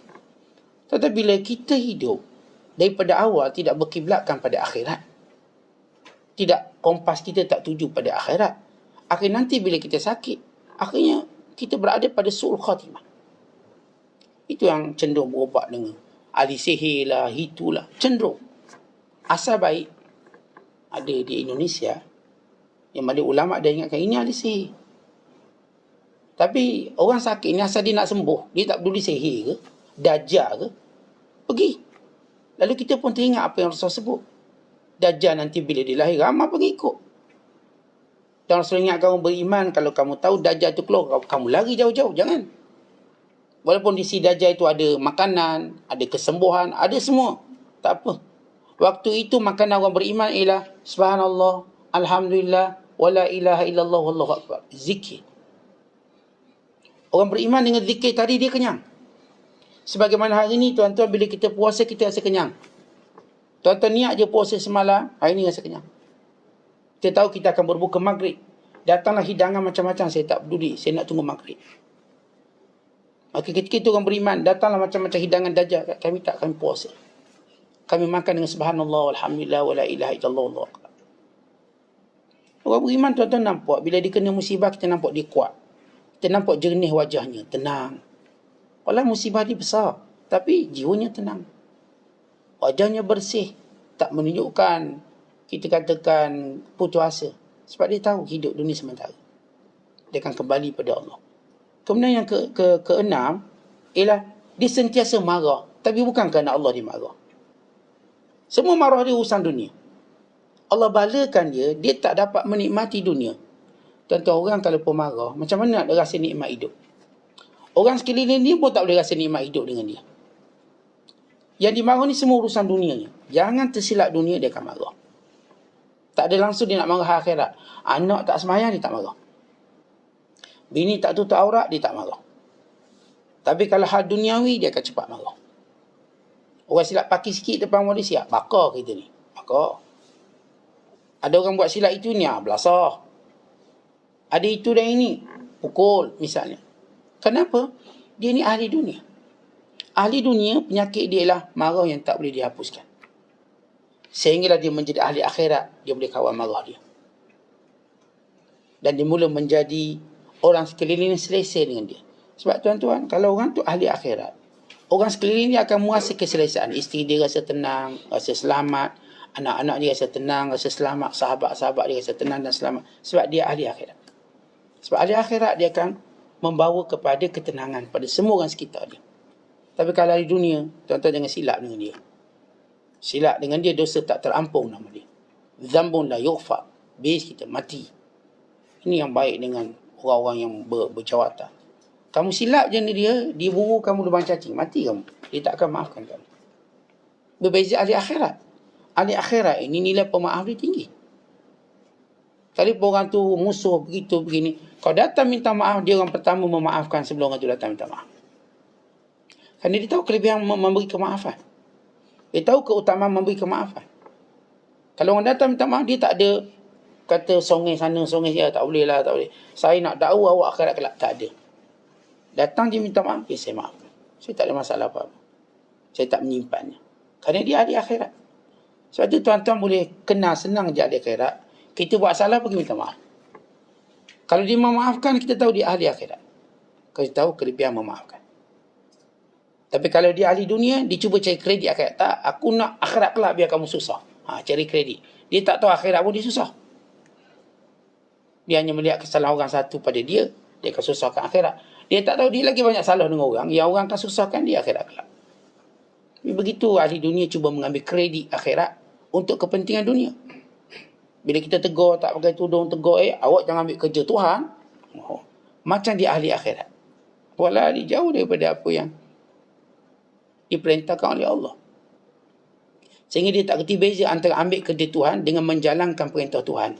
Tetapi bila kita hidup daripada awal tidak berkiblatkan pada akhirat, tidak kompas kita tak tuju pada akhirat, akhirnya nanti bila kita sakit, akhirnya kita berada pada su'ul khatimah. Itu yang cenderung berobat dengan ahli sihir lah, itulah, cenderung. Asal baik ada di Indonesia yang mana ulama' dah ingatkan ini ahli sihir. Tapi orang sakit ni asal dia nak sembuh, dia tak peduli sihir ke, dajjal ke, pergi. Lalu kita pun teringat apa yang Rasul sebut. Dajjal nanti bila dia lahir, ramai pengikut. Dan Rasul ingat kamu beriman, kalau kamu tahu Dajjal itu keluar, kamu lari jauh-jauh, jangan. Walaupun di si Dajjal itu ada makanan, ada kesembuhan, ada semua, tak apa. Waktu itu makanan orang beriman ialah subhanallah, alhamdulillah, wala ilaha illallah, wallahu akbar, zikir. Orang beriman dengan zikir tadi dia kenyang. Sebagaimana hari ni tuan-tuan, bila kita puasa kita rasa kenyang. Tuan-tuan niat je puasa semalam, hari ni rasa kenyang. Kita tahu kita akan berbuka maghrib. Datanglah hidangan macam-macam, saya tak peduli, saya nak tunggu maghrib. Maka kita orang beriman, datanglah macam-macam hidangan dajjal, kami tak, kami puasa. Kami makan dengan subhanallah, alhamdulillah, wala ilaha illallah, wallahu akbar. Orang beriman tuan-tuan nampak, bila dia kena musibah kita nampak dia kuat. Kita nampak jernih wajahnya, tenang. Walau musibah dia besar, tapi jiwanya tenang. Wajahnya bersih, tak menunjukkan, kita katakan, putus asa. Sebab dia tahu hidup dunia sementara. Dia akan kembali pada Allah. Kemudian yang keenam, ialah dia sentiasa marah. Tapi bukan kerana Allah dia marah. Semua marah dia urusan dunia. Allah balakan dia, dia tak dapat menikmati dunia. Tuan-tuan, orang kalau pemarah, macam mana nak rasa nikmat hidup? Orang sekeliling dia pun tak boleh rasa nikmat hidup dengan dia. Yang dimarah ni semua urusan dunianya. Jangan tersilap dunia, dia akan marah. Tak ada langsung dia nak marah akhirat. Anak tak semayang, dia tak marah. Bini tak tutup aurat, dia tak marah. Tapi kalau hal duniawi, dia akan cepat marah. Orang silap paki sikit depan wali siap, bakar kita ni. Bakar. Ada orang buat silap itu ni, belasah. Ada itu dan ini, pukul misalnya. Kenapa? Dia ni ahli dunia. Ahli dunia, penyakit dia ialah marah yang tak boleh dihapuskan. Sehinggalah dia menjadi ahli akhirat, dia boleh kawal marah dia. Dan dia mula menjadi orang sekeliling selesa dengan dia. Sebab tuan-tuan, kalau orang tu ahli akhirat, orang sekeliling dia akan merasa keselesaan. Isteri dia rasa tenang, rasa selamat. Anak-anak dia rasa tenang, rasa selamat. Sahabat-sahabat dia rasa tenang dan selamat. Sebab dia ahli akhirat. Sebab ahli akhirat dia akan membawa kepada ketenangan pada semua orang sekitar dia. Tapi kalau ahli dunia, tuan-tuan jangan silap dengan dia. Silap dengan dia, dosa tak terampung nama dia. Zambun la yughfar. Bis kita mati. Ini yang baik dengan orang-orang yang berjawatan. Kamu silap je ni dia buru kamu lubang cacing, mati kamu. Dia tak akan maafkan kamu. Berbeza ahli akhirat. Ahli akhirat ini nilai pemaaf dia tinggi. Kalau orang tu musuh begitu begini, kalau datang minta maaf, dia orang pertama memaafkan sebelum orang tu datang minta maaf. Kerana dia tahu kelebihan memberi kemaafan. Dia tahu keutamaan memberi kemaafan. Kalau orang datang minta maaf, dia tak ada kata songeh sana, songeh ya, tak boleh lah, tak boleh. Saya nak dakwa awak akhirat kelak, tak ada. Datang dia minta maaf, ya saya maafkan. Saya tak ada masalah apa-apa. Saya tak menyimpannya. Kerana dia ahli akhirat. Sebab itu tuan-tuan boleh kenal senang je ahli akhirat. Kita buat salah, pergi minta maaf. Kalau dia memaafkan, kita tahu dia ahli akhirat. Kita tahu kelebihan memaafkan. Tapi kalau dia ahli dunia, dia cuba cari kredit akhirat. Tak, aku nak akhirat kelak biar kamu susah. Cari kredit. Dia tak tahu akhirat pun dia susah. Dia hanya melihat kesalahan orang satu pada dia akan susahkan akhirat. Dia tak tahu dia lagi banyak salah dengan orang. Yang orang akan susahkan dia akhirat kelak. Begitu ahli dunia cuba mengambil kredit akhirat untuk kepentingan dunia. Bila kita tegur, tak pakai tudung, tegur, awak jangan ambil kerja Tuhan. Macam dia ahli akhirat. Walau dia jauh daripada apa yang diperintahkan oleh Allah. Sehingga dia tak kerti beza antara ambil kerja Tuhan dengan menjalankan perintah Tuhan.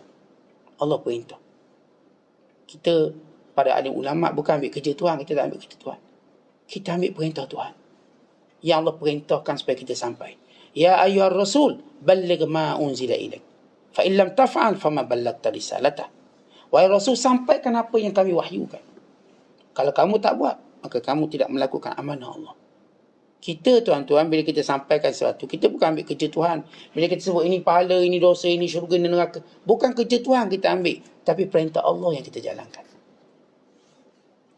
Allah perintah. Kita, pada alim ulama, bukan ambil kerja Tuhan, kita tak ambil kerja Tuhan. Kita ambil perintah Tuhan. Yang Allah perintahkan supaya kita sampai. Ya ayyuhar rasul, balligh ma unzila ilaik. Fa in lam taf'al fama ballaghta risalatah. Wahai Rasul, sampaikan apa yang kami wahyukan. Kalau kamu tak buat, maka kamu tidak melakukan amanah Allah. Kita, tuan-tuan, bila kita sampaikan sesuatu, kita bukan ambil kerja Tuhan. Bila kita sebut ini pahala, ini dosa, ini syurga, ini neraka, bukan kerja Tuhan kita ambil, tapi perintah Allah yang kita jalankan.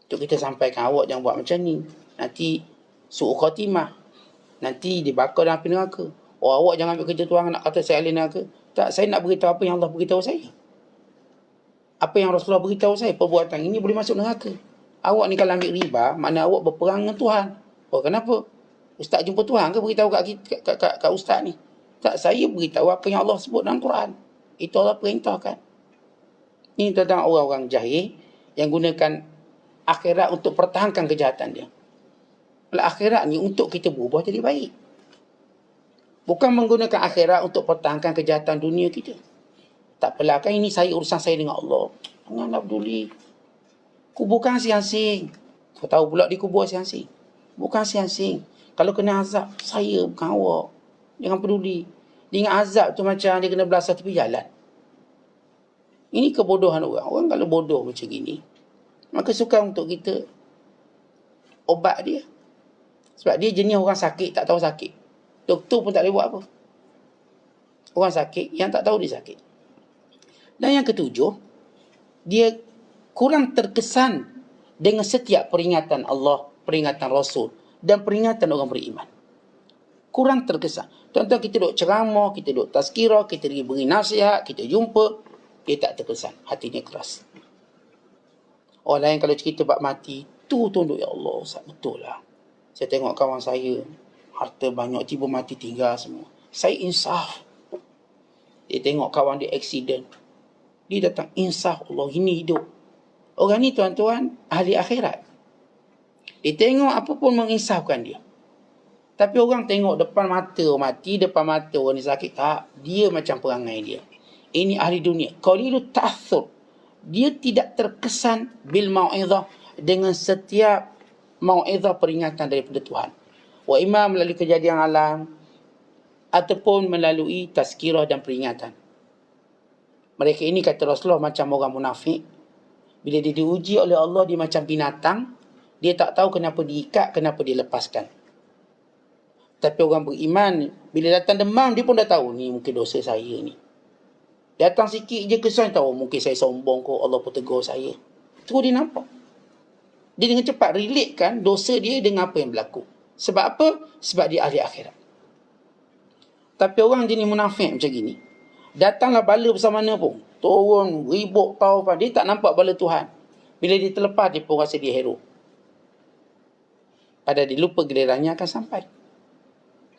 Untuk kita sampaikan, awak jangan buat macam ni, nanti su'u khatimah, nanti dibakar dalam api neraka. Awak jangan ambil kerja Tuhan, nak kata saya ahli neraka. Tak, saya nak beritahu apa yang Allah beritahu saya. Apa yang Rasulullah beritahu saya, perbuatan ini boleh masuk neraka. Awak ni kalau ambil riba, makna awak berperang dengan Tuhan. Kenapa? Ustaz jumpa Tuhan ke beritahu kat ustaz ni? Tak, saya beritahu apa yang Allah sebut dalam Quran. Itu Allah perintahkan. Ini tentang orang-orang jahil yang gunakan akhirat untuk pertahankan kejahatan dia. Akhirat ni untuk kita berubah jadi baik. Bukan menggunakan akhirat untuk pertahankan kejahatan dunia kita. Tak apalah, kan ini urusan saya dengan Allah. Janganlah peduli. Kuburkan asing-asing. Kau tahu pula di kubur asing-asing. Bukan asing-asing. Kalau kena azab, saya bukan awak. Jangan peduli. Dia ingat azab tu macam dia kena belasah tepi jalan. Ini kebodohan orang. Orang kalau bodoh macam gini, maka suka untuk kita obat dia. Sebab dia jenis orang sakit, tak tahu sakit. Doktor pun tak boleh buat apa. Orang sakit yang tak tahu dia sakit. Dan yang ketujuh, dia kurang terkesan dengan setiap peringatan Allah, peringatan Rasul dan peringatan orang beriman. Kurang terkesan. Tuan-tuan, kita duduk ceramah, kita duduk tazkirah, kita beri nasihat, kita jumpa, dia tak terkesan. Hatinya keras. Orang lain kalau cerita bab mati, tu tunduk, ya Allah, betul lah. Saya tengok kawan saya, harta banyak, tiba mati tinggal semua. Saya insaf. Dia tengok kawan dia aksiden. Dia datang, insaf Allah, ini hidup. Orang ni, tuan-tuan, ahli akhirat. Dia tengok apa pun menginsafkan dia. Tapi orang tengok depan mata orang mati, depan mata orang ni sakit. Tak, dia macam perangai dia. Ini ahli dunia. Qalilut ta'athur. Dia tidak terkesan bil mau'izah, dengan setiap mau'izah peringatan daripada Tuhan. Wa imam melalui kejadian alam, ataupun melalui tazkirah dan peringatan. Mereka ini, kata Rasulullah, macam orang munafik. Bila dia diuji oleh Allah, dia macam binatang. Dia tak tahu kenapa diikat, kenapa dilepaskan. Tapi orang beriman, bila datang demam, dia pun dah tahu, ni mungkin dosa saya ni. Datang sikit je kesan, tahu mungkin saya sombong kok, Allah pun tegur saya. Terus dia nampak. Dia dengan cepat relate kan dosa dia dengan apa yang berlaku. Sebab apa? Sebab dia ahli akhirat. Tapi orang jenis munafik macam gini, datanglah bala bersama mana pun, turun, ribut, tahu apa, dia tak nampak bala Tuhan. Bila dia terlepas, dia pun rasa dia hero. Padahal dia lupa gilirannya akan sampai.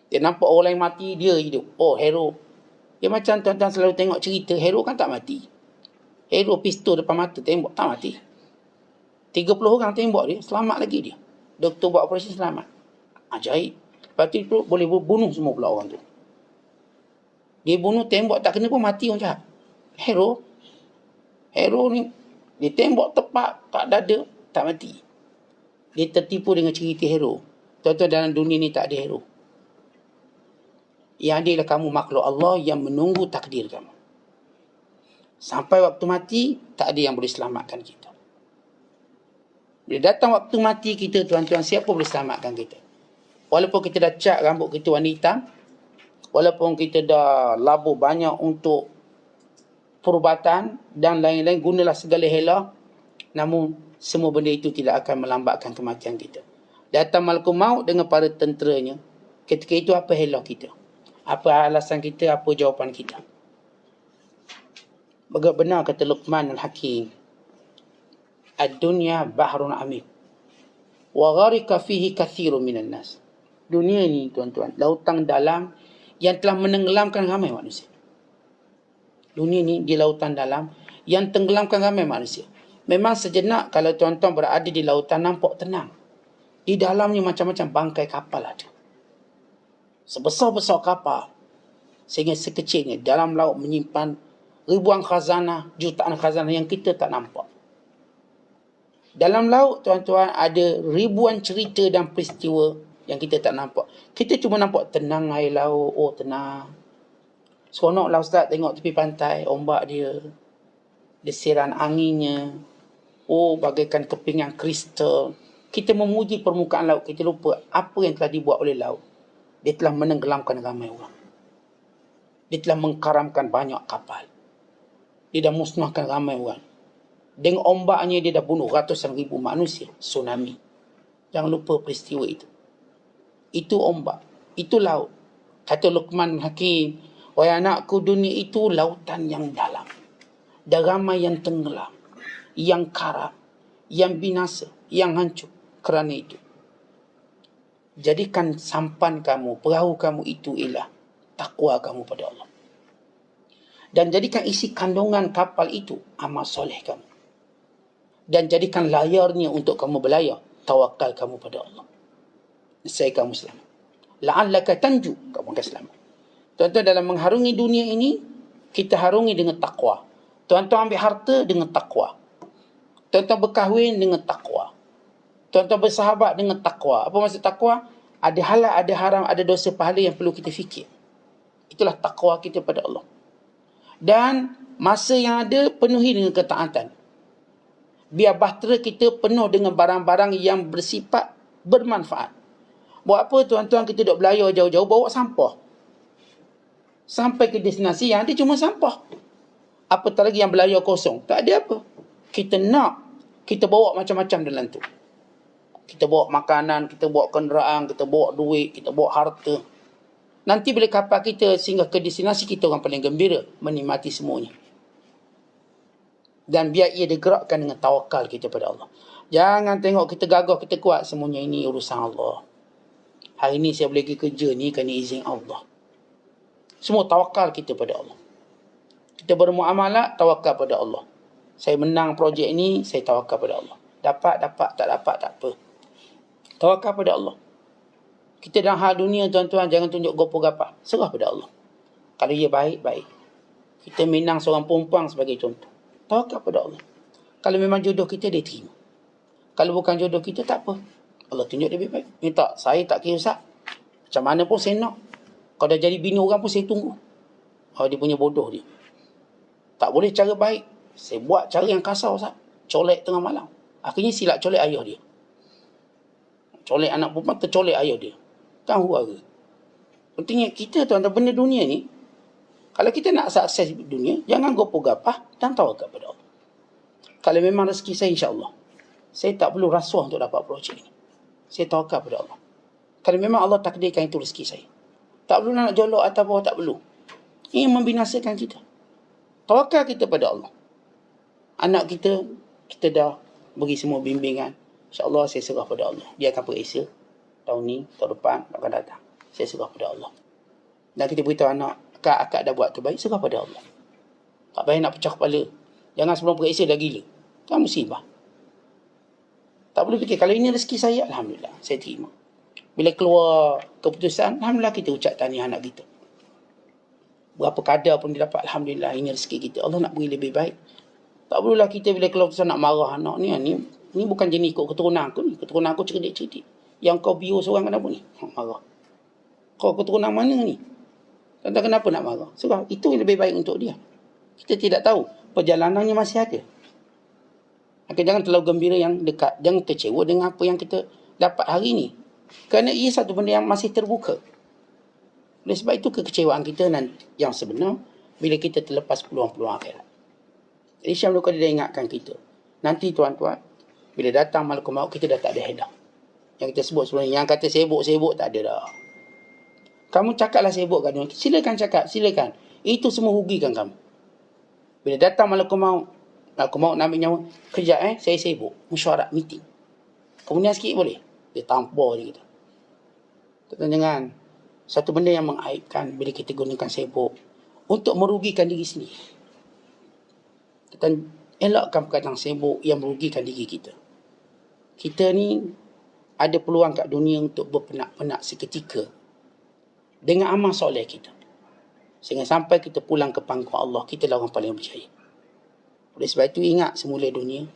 Dia nampak orang lain mati, dia hidup. Oh, hero. Dia macam tuan-tuan selalu tengok cerita, hero kan tak mati. Hero pistol depan mata, tembak, tak mati. 30 orang tembak dia, selamat lagi dia. Doktor buat operasi, selamat. Ajaib. Lepas tu boleh bunuh semua pula orang tu. Dia bunuh, tembak tak kena pun mati orang jahat. Hero. Hero ni, dia tembak tepat, tak dada, tak mati. Dia tertipu dengan cerita hero. Tuan-tuan, dalam dunia ni tak ada hero. Yang ada ialah kamu makhluk Allah yang menunggu takdir kamu. Sampai waktu mati, tak ada yang boleh selamatkan kita. Bila datang waktu mati kita, tuan-tuan, siapa boleh selamatkan kita? Walaupun kita dah cat rambut kita warna hitam, walaupun kita dah labur banyak untuk perubatan dan lain-lain, gunalah segala hela, namun semua benda itu tidak akan melambatkan kematian kita. Datang malakul maut dengan para tenteranya. Ketika itu apa hello kita? Apa alasan kita? Apa jawapan kita? Benar kata Luqman al-Hakim, ad-dunya bahrun amik wa gharika fihi kathirun minan nas. Dunia ni tuan-tuan, lautan dalam yang telah menenggelamkan ramai manusia. Dunia ni di lautan dalam yang tenggelamkan ramai manusia. Memang sejenak kalau tuan-tuan berada di lautan nampak tenang. Di dalamnya macam-macam bangkai kapal ada. Sebesar-besar kapal. Sehingga sekecilnya dalam laut menyimpan ribuan khazanah, jutaan khazanah yang kita tak nampak. Dalam laut tuan-tuan ada ribuan cerita dan peristiwa yang kita tak nampak. Kita cuma nampak tenang air laut, oh tenang. Seronoklah Ustaz tengok tepi pantai, ombak dia, desiran anginnya, oh bagaikan kepingan kristal. Kita memuji permukaan laut, kita lupa apa yang telah dibuat oleh laut. Dia telah menenggelamkan ramai orang. Dia telah mengkaramkan banyak kapal. Dia dah musnahkan ramai orang. Dengan ombaknya dia dah bunuh ratusan ribu manusia. Tsunami. Jangan lupa peristiwa itu. Itu ombak. Itu laut. Kata Luqman Hakim, wahai anakku, dunia itu lautan yang dalam. Dan ramai yang tenggelam. Yang karam. Yang binasa. Yang hancur. Kerana itu. Jadikan sampan kamu, perahu kamu itu ialah takwa kamu pada Allah. Dan jadikan isi kandungan kapal itu amal soleh kamu. Dan jadikan layarnya untuk kamu berlayar, tawakal kamu pada Allah. Nescaya kamu selamat. La'allaka tanju, kamu akan selamat. Tuan-tuan, dalam mengharungi dunia ini, kita harungi dengan takwa. Tuan-tuan ambil harta dengan takwa. Tuan-tuan berkahwin dengan takwa. Tuan-tuan bersahabat dengan takwa. Apa maksud takwa? Ada halal, ada haram, ada dosa pahala yang perlu kita fikir. Itulah takwa kita pada Allah. Dan masa yang ada, penuhi dengan ketaatan. Biar bahtera kita penuh dengan barang-barang yang bersifat bermanfaat. Buat apa tuan-tuan kita duduk belayar jauh-jauh bawa sampah? Sampai ke destinasi yang ada cuma sampah. Apatah lagi yang belayar kosong. Tak ada apa. Kita nak, kita bawa macam-macam dalam tu. Kita bawa makanan, kita bawa kenderaan, kita bawa duit, kita bawa harta. Nanti bila kapal kita singgah ke destinasi, kita orang paling gembira menikmati semuanya. Dan biar ia digerakkan dengan tawakal kita pada Allah. Jangan tengok kita gagah, kita kuat. Semuanya ini urusan Allah. Hari ini saya boleh pergi kerja ni kerana izin Allah. Semua tawakal kita pada Allah. Kita bermuamalah, tawakal pada Allah. Saya menang projek ni, saya tawakal pada Allah. Dapat, tak dapat, tak apa. Tawakal pada Allah. Kita dalam hal dunia tuan-tuan, jangan tunjuk gopoh-gapah. Serah pada Allah. Kalau ia baik, baik. Kita minang seorang perempuan sebagai contoh. Tawakal pada Allah. Kalau memang jodoh kita, dia terima. Kalau bukan jodoh kita, tak apa. Allah tunjuk lebih baik. Minta, saya tak kira Ustaz. Macam mana pun saya nak. Kalau dah jadi bini orang pun saya tunggu. Oh, dia punya bodoh dia. Tak boleh cara baik. Saya buat cara yang kasar Ustaz. Colek tengah malam. Akhirnya silap colek ayah dia. Colek anak perempuan, tercolek ayah dia. Kan huara. Pentingnya kita tuan-tuan, benda dunia ni, kalau kita nak sukses di dunia, jangan gopoh-gapah dan tawakal pada Allah. Kalau memang rezeki saya, insya-Allah, saya tak perlu rasuah untuk dapat projek ini. Saya tawakal pada Allah. Kalau memang Allah takdirkan itu rezeki saya, tak perlu nak jolok atas bawah, tak perlu. Ini membinasakan kita. Tawakal kita pada Allah. Anak kita, kita dah beri semua bimbingan. InsyaAllah saya serah pada Allah. Dia akan periksa tahun ni, tahun depan, akan datang. Saya serah pada Allah. Dan kita beritahu anak, akak dah buat terbaik, serah pada Allah. Tak payah nak pecah kepala. Jangan sebelum periksa dah gila. Kan musibah. Tak boleh fikir, kalau ini rezeki saya, Alhamdulillah, saya terima. Bila keluar keputusan, Alhamdulillah kita ucap tahniah anak kita. Berapa kadar pun dia dapat, Alhamdulillah, ini rezeki kita. Allah nak beri lebih baik. Tak perlulah kita bila keluar keputusan nak marah anak ni. Ni bukan jenis ikut keturunan aku ni. Keturunan aku cerdik-cerdik. Yang kau biu seorang kenapa ni? Marah. Kau keturunan mana ni? Tentang kenapa nak marah? Sebab itu yang lebih baik untuk dia. Kita tidak tahu. Perjalanannya masih ada. Maka jangan terlalu gembira yang dekat. Jangan kecewa dengan apa yang kita dapat hari ni. Kerana ia satu benda yang masih terbuka. Oleh sebab itu kekecewaan kita yang sebenar bila kita terlepas peluang-peluang akhirat. Jadi Syamul Qadir dia ingatkan kita. Nanti tuan-tuan, bila datang malakul maut, kita dah tak ada hedah. Yang kita sebut sebelum ni. Yang kata sibuk-sibuk tak ada dah. Kamu cakaplah sibuk kat dunia. Silakan cakap, silakan. Itu semua rugikan kamu. Bila datang malakul maut nak ambil nyawa. Kejap saya sibuk. Mesyuarat, meeting. Kemudian sikit boleh. Dia tampar je kita. Tuan-tuan jangan. Satu benda yang mengaibkan bila kita gunakan sibuk untuk merugikan diri sendiri. Kita elakkan perkataan sibuk yang merugikan diri kita. Kita ni ada peluang kat dunia untuk berpenak-penak seketika dengan amal soleh kita. Sehingga sampai kita pulang ke pangkuan Allah, kita lah orang paling berjaya. Oleh sebab itu ingat semula dunia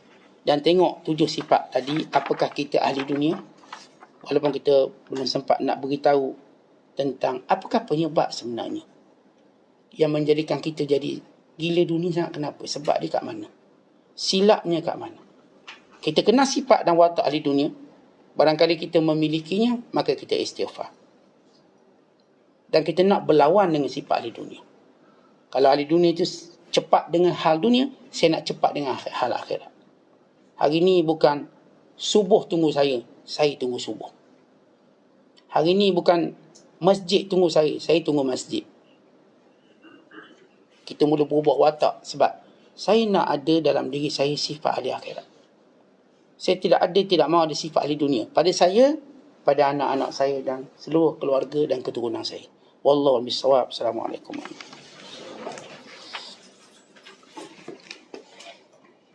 dan tengok 7 sifat tadi, apakah kita ahli dunia. Walaupun kita belum sempat nak beritahu tentang apakah penyebab sebenarnya yang menjadikan kita jadi gila dunia sangat. Kenapa? Sebab dia kat mana? Silapnya kat mana? Kita kenal sifat dan watak ahli dunia. Barangkali kita memilikinya, maka kita istighfar. Dan kita nak berlawan dengan sifat ahli dunia. Kalau ahli dunia itu cepat dengan hal dunia, saya nak cepat dengan hal akhirat. Hari ni bukan subuh tunggu saya tunggu subuh. Hari ni bukan masjid tunggu saya tunggu masjid. Kita mula berubah watak sebab saya nak ada dalam diri saya sifat ahli akhirat. Saya tidak mahu ada sifat ahli dunia pada saya, pada anak-anak saya dan seluruh keluarga dan keturunan saya. Wallahu a'lam bishawab. Assalamualaikum.